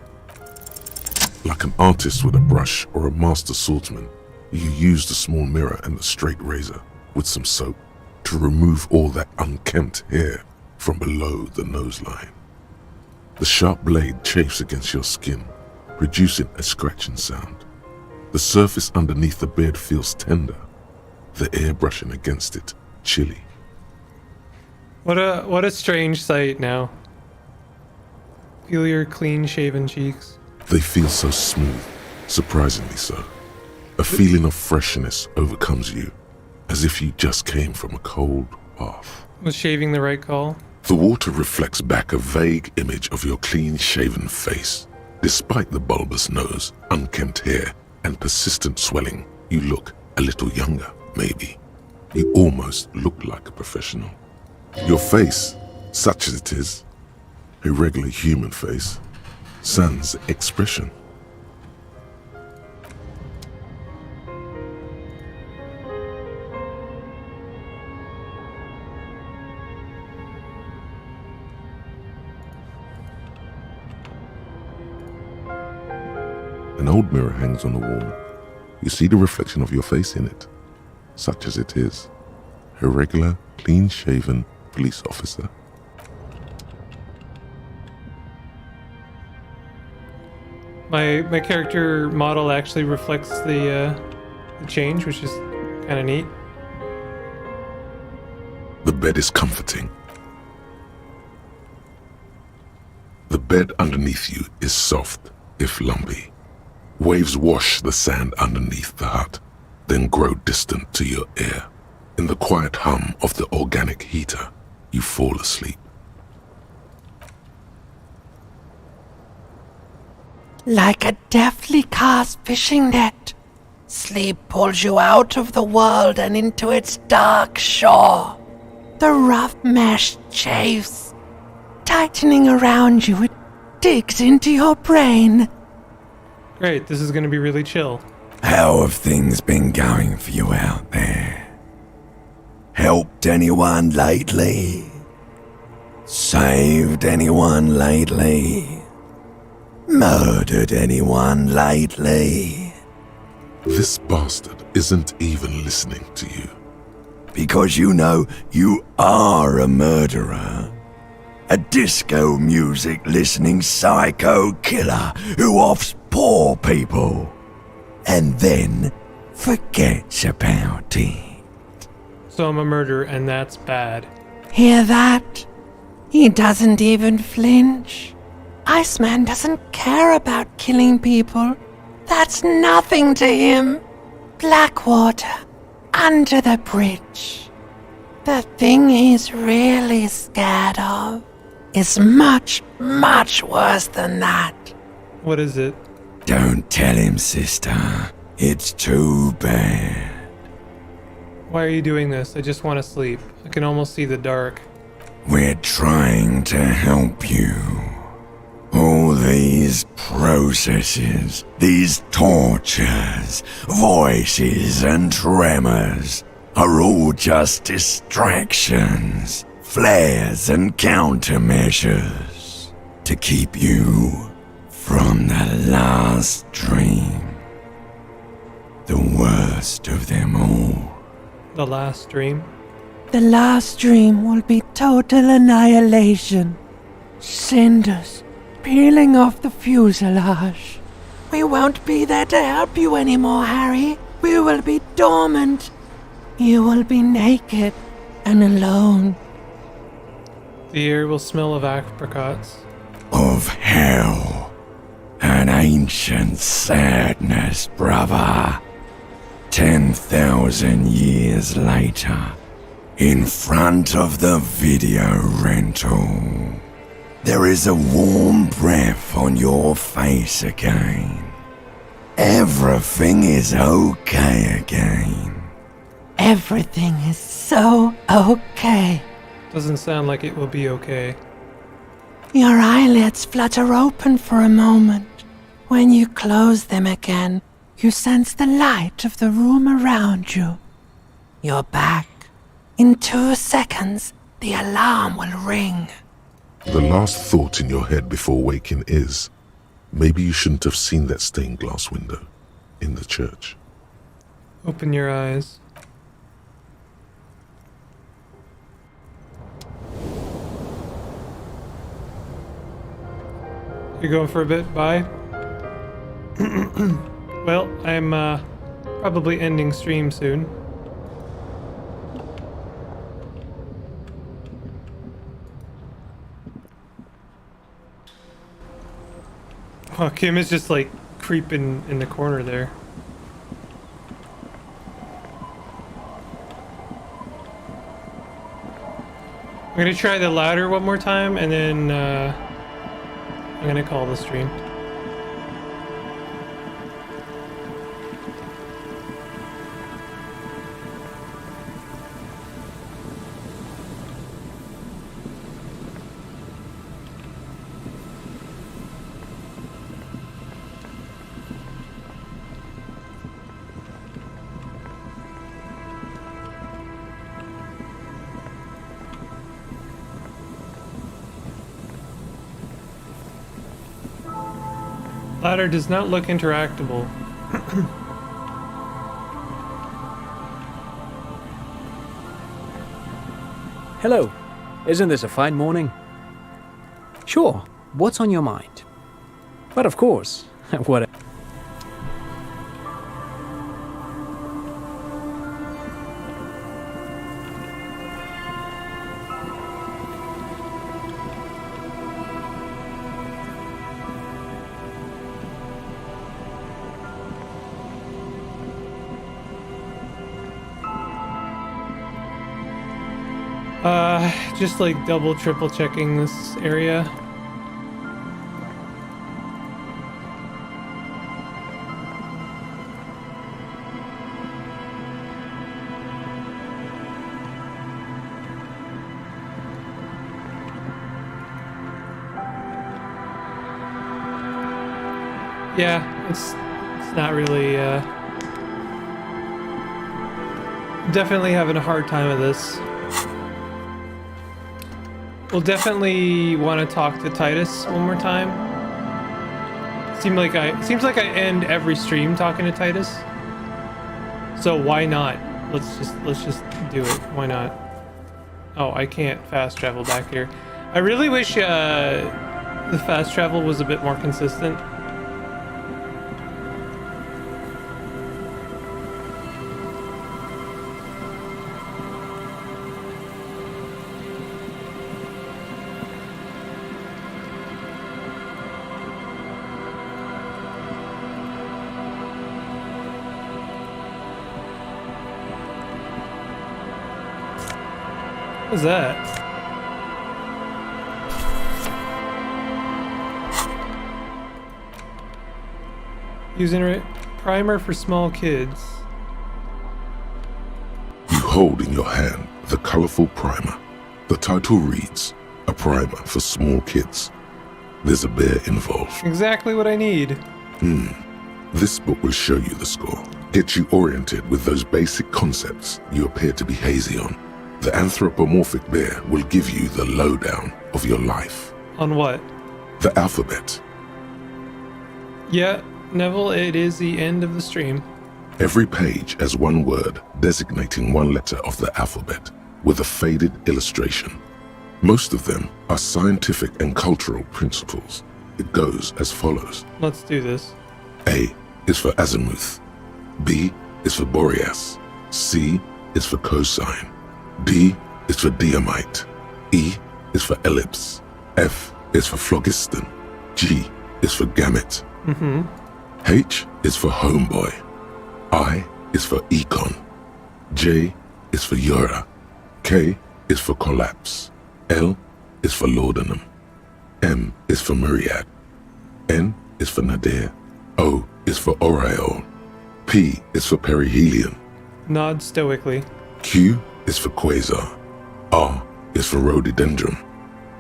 Like an artist with a brush or a master swordsman, you use the small mirror and the straight razor with some soap to remove all that unkempt hair from below the nose line. The sharp blade chafes against your skin, producing a scratching sound. The surface underneath the beard feels tender, the air brushing against it chilly. What a strange sight now. Feel your clean-shaven cheeks. They feel so smooth, surprisingly so. A feeling of freshness overcomes you, as if you just came from a cold, bath. Was shaving the right call? The water reflects back a vague image of your clean-shaven face. Despite the bulbous nose, unkempt hair, and persistent swelling, you look a little younger, maybe. You almost look like a professional. Your face, such as it is, a regular human face, sans expression. An old mirror hangs on the wall. You see the reflection of your face in it, such as it is, a regular, clean-shaven police officer. My character model actually reflects the change, which is kind of neat. The bed is comforting. The bed underneath you is soft, if lumpy. Waves wash the sand underneath the hut, then grow distant to your ear. In the quiet hum of the organic heater, you fall asleep. Like a deftly cast fishing net, sleep pulls you out of the world and into its dark shore. The rough mesh chafes, tightening around you, it digs into your brain. Great, this is going to be really chill. How have things been going for you out there? Helped anyone lately? Saved anyone lately? Murdered anyone lately? This bastard isn't even listening to you. Because you know you are a murderer. A disco music listening psycho killer who offs poor people and then forgets about it. So I'm a murderer, and that's bad. Hear that? He doesn't even flinch. Iceman doesn't care about killing people. That's nothing to him. Blackwater, under the bridge. The thing he's really scared of is much, much worse than that. What is it? Don't tell him, sister. It's too bad. Why are you doing this? I just want to sleep. I can almost see the dark. We're trying to help you. All these processes, these tortures, voices and tremors are all just distractions, flares and countermeasures to keep you from the last dream. The worst of them all. The last dream? The last dream will be total annihilation. Cinders peeling off the fuselage. We won't be there to help you anymore, Harry. We will be dormant. You will be naked and alone. The air will smell of apricots. Of hell. An ancient sadness, brother. 10,000 years later, in front of the video rental, there is a warm breath on your face again. Everything is okay again. Everything is so okay. Doesn't sound like it will be okay. Your eyelids flutter open for a moment. When you close them again, you sense the light of the room around you. You're back. In 2 seconds, the alarm will ring. The last thought in your head before waking is, maybe you shouldn't have seen that stained glass window in the church. Open your eyes. You going for a bit? Bye? Well, I'm probably ending stream soon. Oh, Kim is just like creeping in the corner there. I'm gonna try the ladder one more time, and then I'm gonna call the stream. Ladder does not look interactable. Hello. Isn't this a fine morning? Sure. What's on your mind? But of course, what? Just like double, triple checking this area. Yeah, it's not really, definitely having a hard time with this. We'll definitely want to talk to Titus one more time. Seems like I end every stream talking to Titus. So why not? Let's just do it. Why not? Oh, I can't fast travel back here. I really wish the fast travel was a bit more consistent. What is that? Using a primer for small kids. You hold in your hand the colorful primer. The title reads, "A primer for small kids." There's a bear involved. Exactly what I need. This book will show you the score. Get you oriented with those basic concepts you appear to be hazy on. The anthropomorphic bear will give you the lowdown of your life. On what? The alphabet. Yeah, Neville, it is the end of the stream. Every page has one word designating one letter of the alphabet with a faded illustration. Most of them are scientific and cultural principles. It goes as follows. Let's do this. A is for azimuth. B is for Boreas. C is for cosine. D is for diamite. E is for ellipse. F is for phlogiston. G is for gamete. H is for homeboy. I is for econ. J is for Eura. K is for collapse. L is for laudanum. M is for myriad. N is for nadir. O is for aureole. P is for perihelion. Nod stoically. Q is for quasar. R is for rhododendron.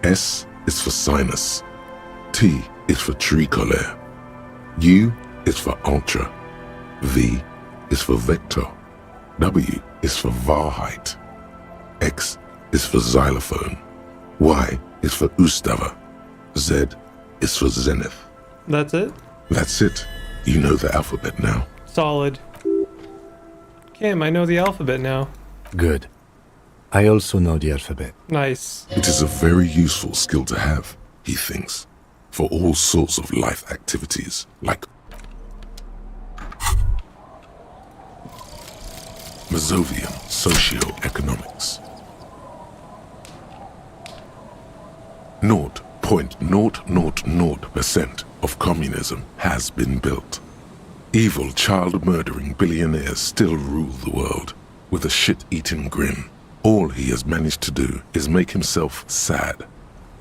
S is for sinus. T is for tricolor. U is for ultra. V is for vector. W is for Wahrheit. X is for xylophone. Y is for Ustava. Z is for zenith. That's it? That's it. You know the alphabet now. Solid. Kim, I know the alphabet now. Good. I also know the alphabet. Nice. It is a very useful skill to have, he thinks, for all sorts of life activities, like Mazovian socio-economics. 0.000% of communism has been built. Evil child-murdering billionaires still rule the world with a shit-eating grin. All he has managed to do is make himself sad.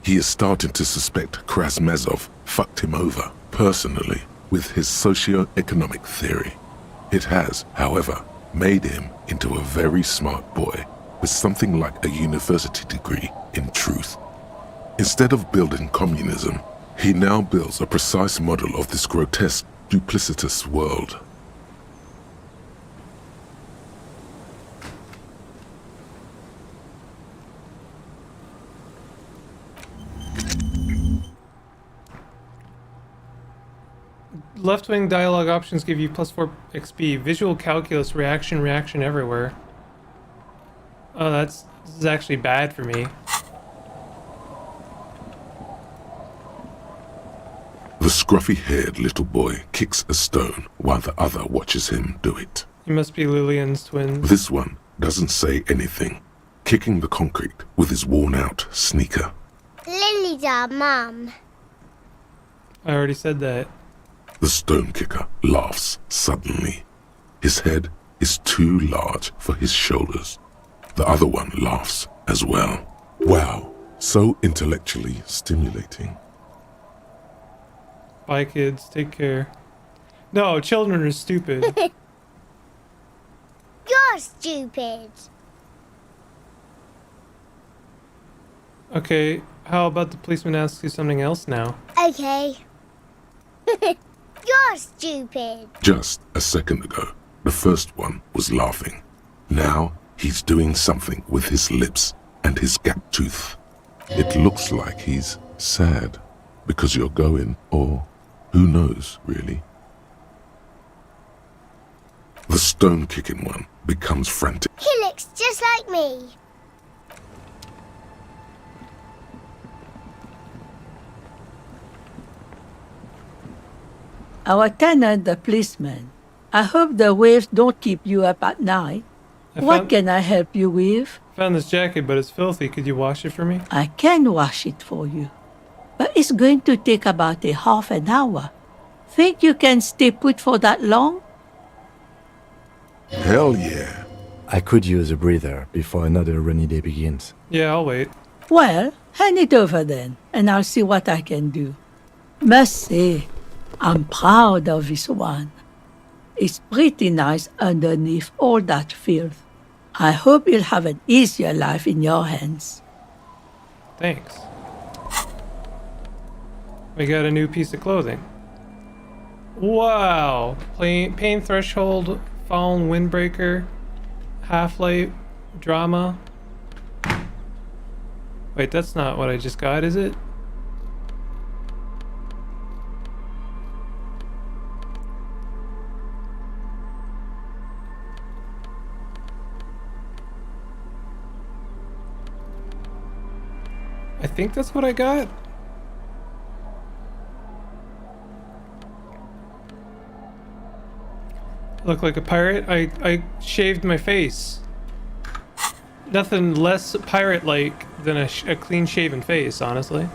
He is starting to suspect Krasmezov fucked him over, personally, with his socio-economic theory. It has, however, made him into a very smart boy with something like a university degree in truth. Instead of building communism, he now builds a precise model of this grotesque, duplicitous world. Left-wing dialogue options give you +4 XP. Visual calculus, reaction everywhere. Oh, this is actually bad for me. The scruffy-haired little boy kicks a stone while the other watches him do it. You must be Lillian's twins. This one doesn't say anything, kicking the concrete with his worn-out sneaker. Lily's our mum. I already said that. The stone kicker laughs suddenly. His head is too large for his shoulders. The other one laughs as well. Wow, so intellectually stimulating. Bye, kids. Take care. No, children are stupid. You're stupid. Okay, how about the policeman asks you something else now? Okay. You're stupid. Just a second ago, the first one was laughing. Now he's doing something with his lips and his gap tooth. It looks like he's sad because you're going, or who knows, really. The stone-kicking one becomes frantic. He looks just like me. Our tenant, the policeman. I hope the waves don't keep you up at night. What can I help you with? Found this jacket, but it's filthy. Could you wash it for me? I can wash it for you. But it's going to take about a half an hour. Think you can stay put for that long? Hell yeah. I could use a breather before another rainy day begins. Yeah, I'll wait. Well, hand it over then, and I'll see what I can do. Must say, I'm proud of this one. It's pretty nice underneath all that filth. I hope you'll have an easier life in your hands. Thanks. We got a new piece of clothing. Wow. Pain threshold, fallen windbreaker, half-light, drama. Wait, that's not what I just got, is it? I think that's what I got. Look like a pirate? I shaved my face. Nothing less pirate-like than a clean-shaven face, honestly.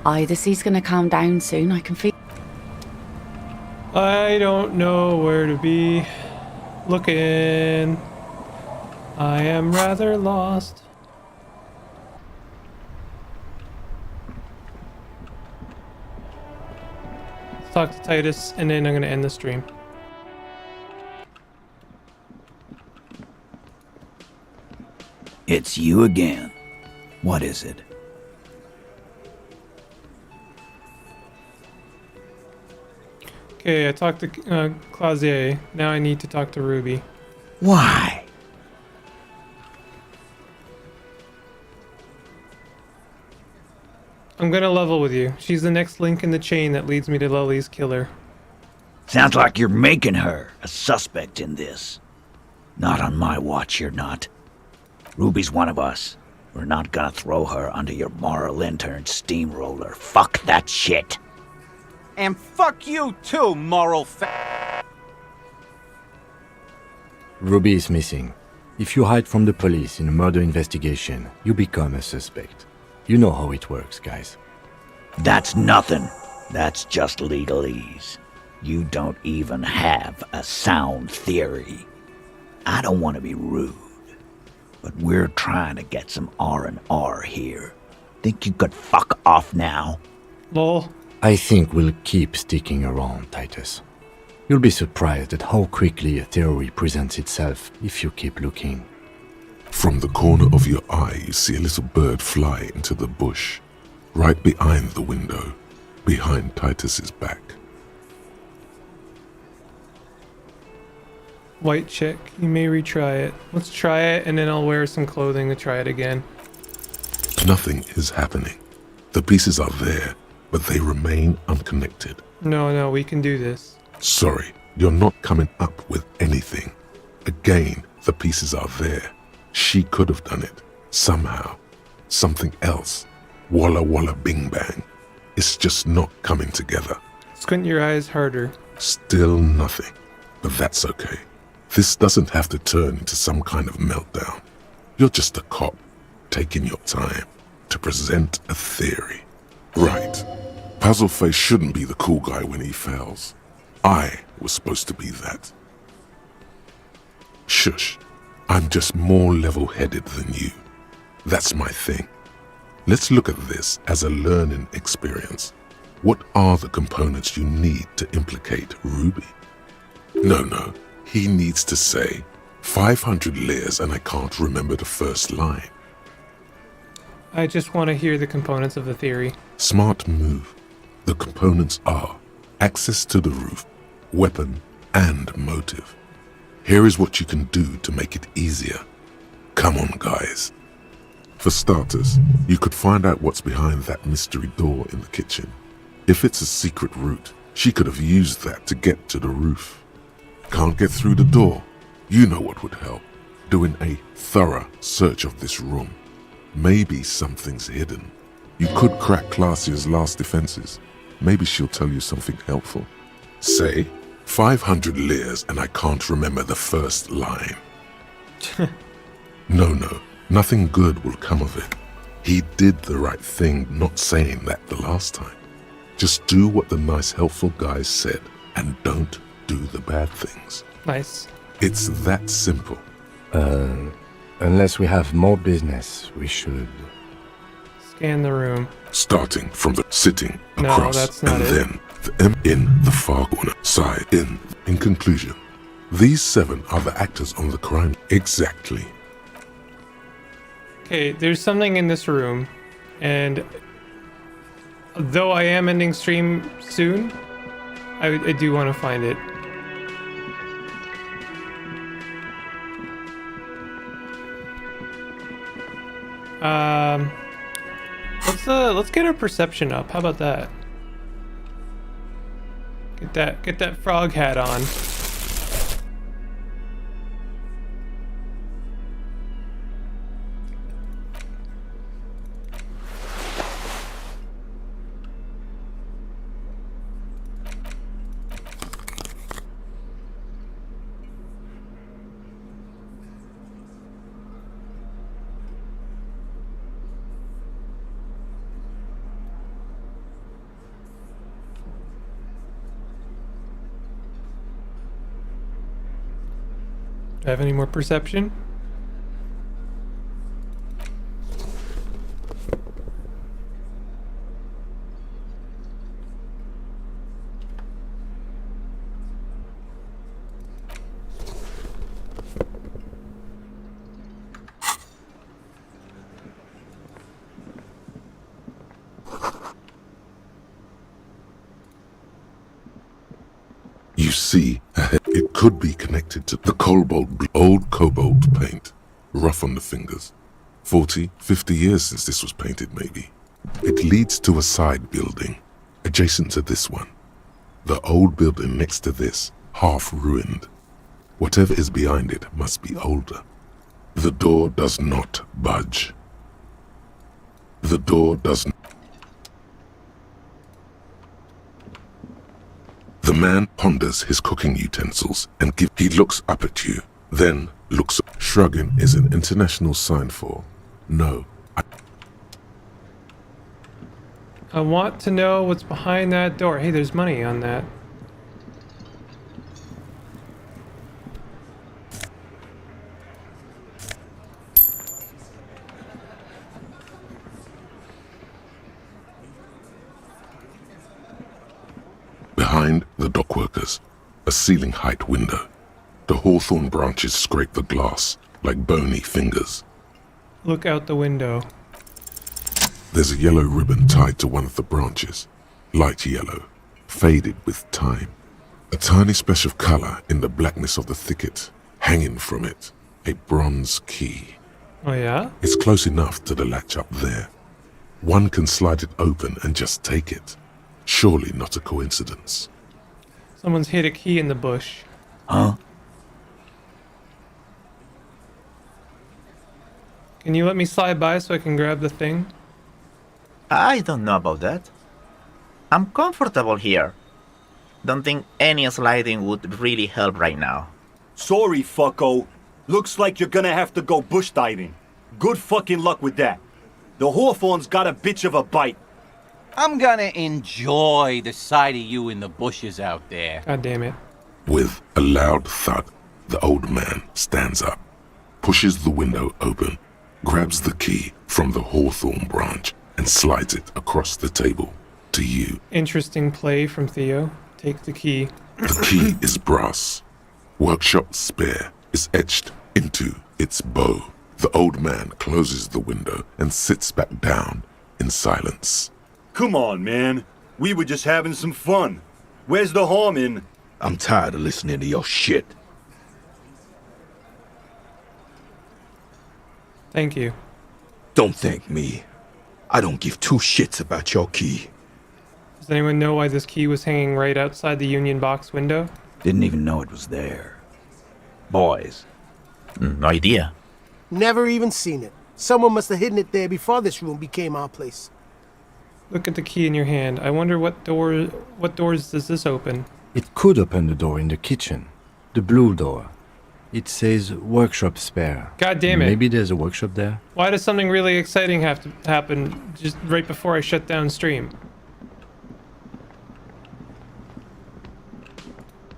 The sea's gonna calm down soon. I can feel. I don't know where to be looking. I am rather lost. Let's talk to Titus, and then I'm gonna end the stream. It's you again. What is it? Okay, I talked to Clausier. Now I need to talk to Ruby. Why? I'm gonna level with you. She's the next link in the chain that leads me to Lely's killer. Sounds like you're making her a suspect in this. Not on my watch, you're not. Ruby's one of us. We're not gonna throw her under your moral intern steamroller. Fuck that shit. And fuck you too, moral Ruby is missing. If you hide from the police in a murder investigation, you become a suspect. You know how it works, guys. That's nothing. That's just legalese. You don't even have a sound theory. I don't want to be rude, but we're trying to get some R&R here. Think you could fuck off now? Lol. I think we'll keep sticking around, Titus. You'll be surprised at how quickly a theory presents itself if you keep looking. From the corner of your eye, you see a little bird fly into the bush, right behind the window, behind Titus's back. White chick, you may retry it. Let's try it, and then I'll wear some clothing to try it again. Nothing is happening. The pieces are there, but they remain unconnected. No, we can do this. Sorry, you're not coming up with anything. Again, the pieces are there. She could have done it. Somehow. Something else. Walla walla bing bang. It's just not coming together. Squint your eyes harder. Still nothing. But that's okay. This doesn't have to turn into some kind of meltdown. You're just a cop, taking your time to present a theory. Right. Puzzleface shouldn't be the cool guy when he fails. I was supposed to be that. Shush. I'm just more level-headed than you. That's my thing. Let's look at this as a learning experience. What are the components you need to implicate Ruby? No. He needs to say 500 layers and I can't remember the first line. I just want to hear the components of the theory. Smart move. The components are access to the roof, weapon, and motive. Here is what you can do to make it easier. Come on, guys. For starters, you could find out what's behind that mystery door in the kitchen. If it's a secret route, she could have used that to get to the roof. Can't get through the door? You know what would help. Doing a thorough search of this room. Maybe something's hidden. You could crack Classia's last defenses. Maybe she'll tell you something helpful. Say, 500 layers and I can't remember the first line. No, nothing good will come of it. He did the right thing not saying that the last time. Just do what the nice helpful guys said and don't do the bad things. Nice. It's that simple. Unless we have more business, we should... Scan the room. Starting from the sitting No, across that's not and it. then the M in the far corner side in. In conclusion, these 7 are the actors on the crime. Exactly. Okay, there's something in this room, and though I am ending stream soon, I do want to find it. Let's get our perception up. How about that? Get that frog hat on. Do I have any more perception? You see, it could be connected to the old cobalt paint, rough on the fingers. 40, 50 years since this was painted, maybe. It leads to a side building, adjacent to this one. The old building next to this, half ruined. Whatever is behind it must be older. The door does not budge. The door does not. The man ponders his cooking utensils and he looks up at you, then looks up. Shrugging is an international sign for no. I want to know what's behind that door. Hey, there's money on that. Behind the dockworkers, a ceiling-height window. The hawthorn branches scrape the glass like bony fingers. Look out the window. There's a yellow ribbon tied to one of the branches, light yellow, faded with time. A tiny splash of color in the blackness of the thicket, hanging from it, a bronze key. Oh yeah? It's close enough to the latch up there. One can slide it open and just take it. Surely not a coincidence. Someone's hid a key in the bush. Huh? Can you let me slide by so I can grab the thing? I don't know about that. I'm comfortable here. Don't think any sliding would really help right now. Sorry, fucko. Looks like you're gonna have to go bush diving. Good fucking luck with that. The hawthorn's got a bitch of a bite. I'm gonna enjoy the sight of you in the bushes out there. God damn it. With a loud thud, the old man stands up, pushes the window open, grabs the key from the hawthorn branch, and slides it across the table to you. Interesting play from Theo. Take the key. The key is brass. Workshop spare is etched into its bow. The old man closes the window and sits back down in silence. Come on, man. We were just having some fun. Where's the harm in... I'm tired of listening to your shit. Thank you. Don't thank me. I don't give two shits about your key. Does anyone know why this key was hanging right outside the Union Box window? Didn't even know it was there. Boys. No idea. Never even seen it. Someone must have hidden it there before this room became our place. Look at the key in your hand. I wonder what doors does this open? It could open the door in the kitchen. The blue door. It says workshop spare. God damn it. Maybe there's a workshop there? Why does something really exciting have to happen just right before I shut down stream?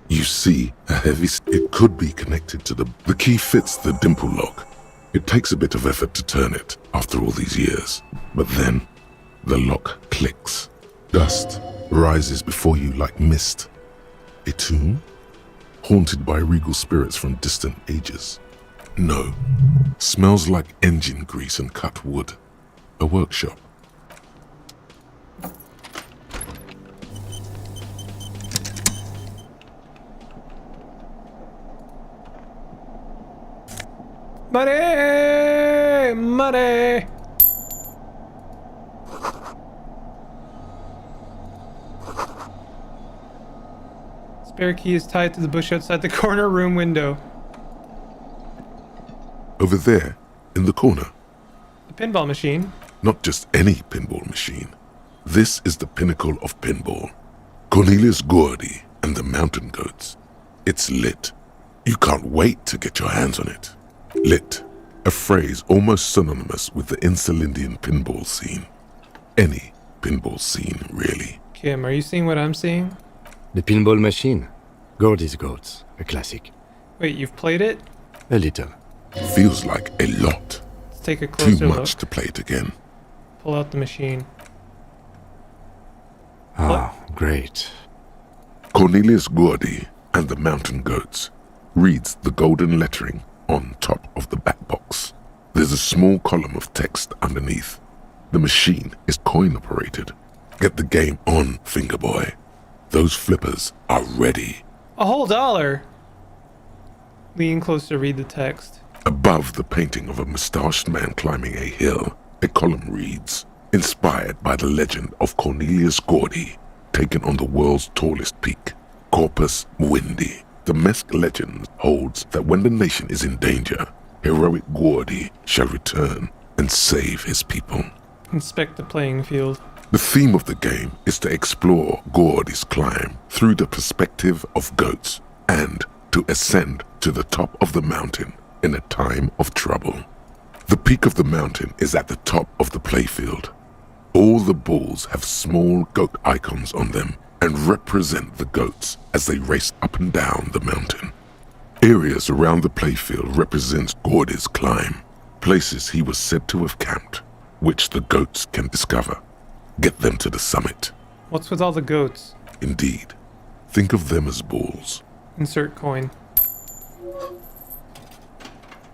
You see a heavy... It could be connected to the... The key fits the dimple lock. It takes a bit of effort to turn it after all these years. But then, the lock clicks. Dust rises before you like mist. A tomb? Haunted by regal spirits from distant ages. No. Smells like engine grease and cut wood. A workshop. Money! Money! Spare key is tied to the bush outside the corner room window. Over there, in the corner. The pinball machine. Not just any pinball machine. This is the pinnacle of pinball. Cornelius Gordy and the Mountain Goats. It's lit. You can't wait to get your hands on it. Lit. A phrase almost synonymous with the Insulindian pinball scene. Any pinball scene, really. Kim, are you seeing what I'm seeing? The pinball machine. Gordy's Goats. A classic. Wait, you've played it? A little. Feels like a lot. Let's take a closer Too much look. to play it again. Pull out the machine. Ah, great. Cornelius Gordy and the Mountain Goats reads the golden lettering on top of the back box. There's a small column of text underneath. The machine is coin operated. Get the game on, Fingerboy. Those flippers are ready. A whole $1. Lean closer to read the text. Above the painting of a mustached man climbing a hill, a column reads, inspired by the legend of Cornelius Gordy, taken on the world's tallest peak, Corpus Mundi. The Mesk legend holds that when the nation is in danger, heroic Gordy shall return and save his people. Inspect the playing field. The theme of the game is to explore Gordy's climb through the perspective of goats and to ascend to the top of the mountain in a time of trouble. The peak of the mountain is at the top of the playfield. All the balls have small goat icons on them and represent the goats as they race up and down the mountain. Areas around the playfield represent Gordy's climb, places he was said to have camped, which the goats can discover. Get them to the summit. What's with all the goats? Indeed. Think of them as balls. Insert coin.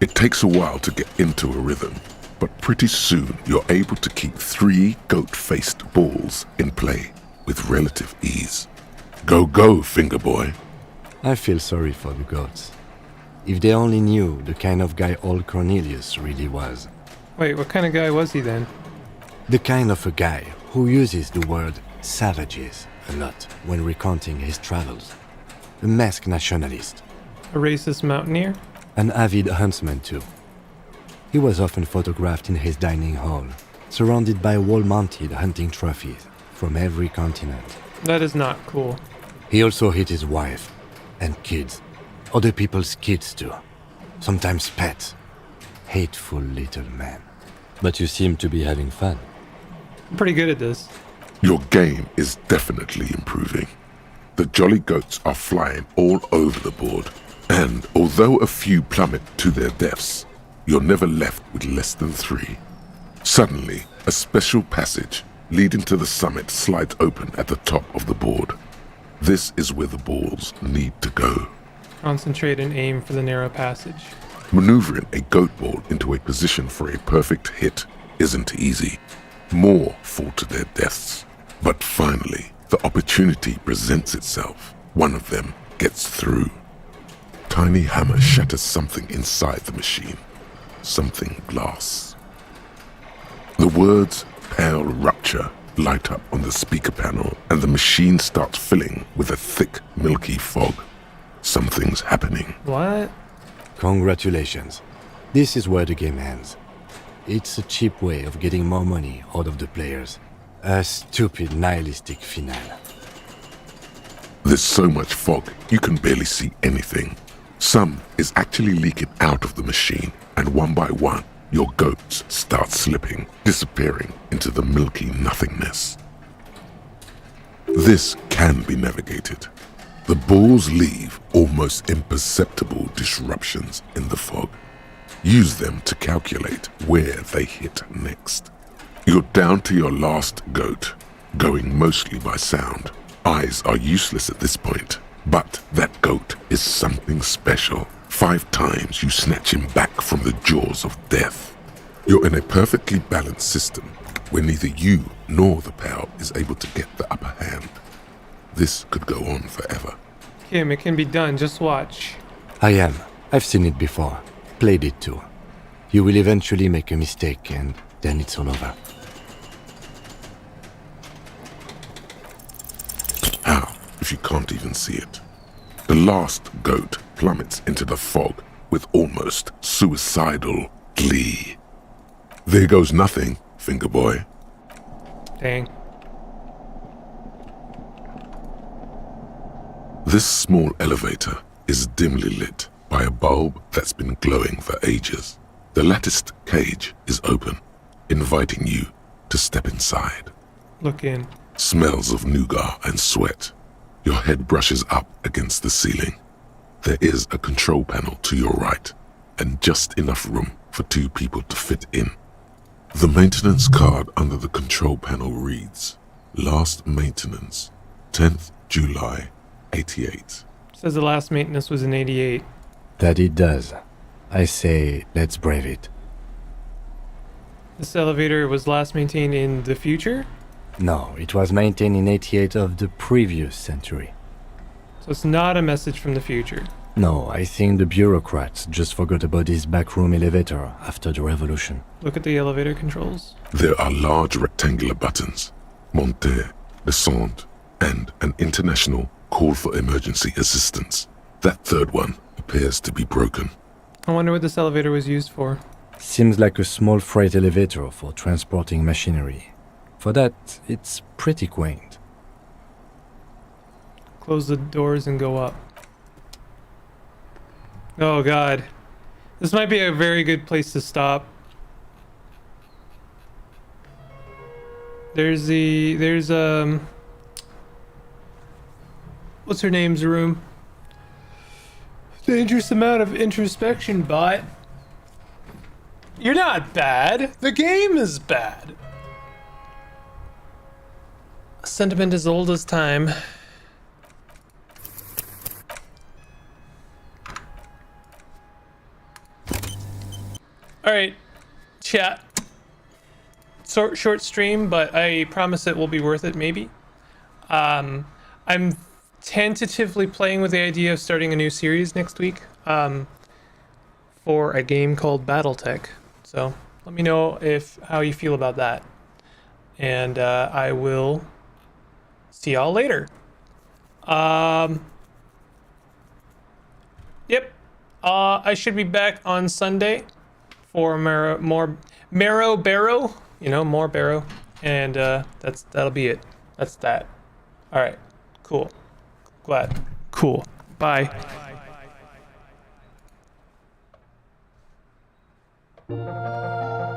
It takes a while to get into a rhythm, but pretty soon you're able to keep 3 goat-faced balls in play with relative ease. Go, go, finger boy. I feel sorry for the goats. If they only knew the kind of guy old Cornelius really was. Wait, what kind of guy was he then? The kind of a guy who uses the word savages a lot when recounting his travels. A masked nationalist. A racist mountaineer? An avid huntsman too. He was often photographed in his dining hall, surrounded by wall-mounted hunting trophies from every continent. That is not cool. He also hit his wife and kids. Other people's kids too. Sometimes pets. Hateful little man. But you seem to be having fun. I'm pretty good at this. Your game is definitely improving. The jolly goats are flying all over the board, and although a few plummet to their deaths, you're never left with less than 3. Suddenly, a special passage leading to the summit slides open at the top of the board. This is where the balls need to go. Concentrate and aim for the narrow passage. Maneuvering a goat ball into a position for a perfect hit isn't easy. More fall to their deaths. But finally, the opportunity presents itself. One of them gets through. Tiny hammer shatters something inside the machine. Something glass. The words "pale rupture" light up on the speaker panel, and the machine starts filling with a thick, milky fog. Something's happening. What? Congratulations. This is where the game ends. It's a cheap way of getting more money out of the players. A stupid nihilistic finale. There's so much fog, you can barely see anything. Some is actually leaking out of the machine, and one by one, your goats start slipping, disappearing into the milky nothingness. This can be navigated. The balls leave almost imperceptible disruptions in the fog. Use them to calculate where they hit next. You're down to your last goat, going mostly by sound. Eyes are useless at this point, but that goat is something special. 5 times you snatch him back from the jaws of death. You're in a perfectly balanced system where neither you nor the pal is able to get the upper hand. This could go on forever. Kim, it can be done. Just watch. I am. I've seen it before. Played it too. You will eventually make a mistake and then it's all over. How, if you can't even see it? The last goat plummets into the fog with almost suicidal glee. There goes nothing, finger boy. Dang. This small elevator is dimly lit by a bulb that's been glowing for ages. The latticed cage is open, inviting you to step inside. Look in. Smells of nougat and sweat. Your head brushes up against the ceiling. There is a control panel to your right, and just enough room for 2 people to fit in. The maintenance card under the control panel reads, Last maintenance, 10th July, 88. Says the last maintenance was in 88. That it does. I say, let's brave it. This elevator was last maintained in the future? No, it was maintained in 88 of the previous century. So it's not a message from the future. No, I think the bureaucrats just forgot about this backroom elevator after the revolution. Look at the elevator controls. There are large rectangular buttons, monter, descente, and an international call for emergency assistance. That third one appears to be broken. I wonder what this elevator was used for. Seems like a small freight elevator for transporting machinery. For that, it's pretty quaint. Close the doors and go up. Oh god. This might be a very good place to stop. There's what's her name's room? Dangerous amount of introspection, bot. You're not bad. The game is bad. Sentiment as old as time. All right, chat. Short stream, but I promise it will be worth it. Maybe. I'm tentatively playing with the idea of starting a new series next week. For a game called BattleTech. So let me know how you feel about that, and I will see y'all later. Yep. I should be back on Sunday for more Marrow Barrow. You know, more Barrow, and that'll be it. That's that. All right. Cool. Glad. Cool. Bye. Bye.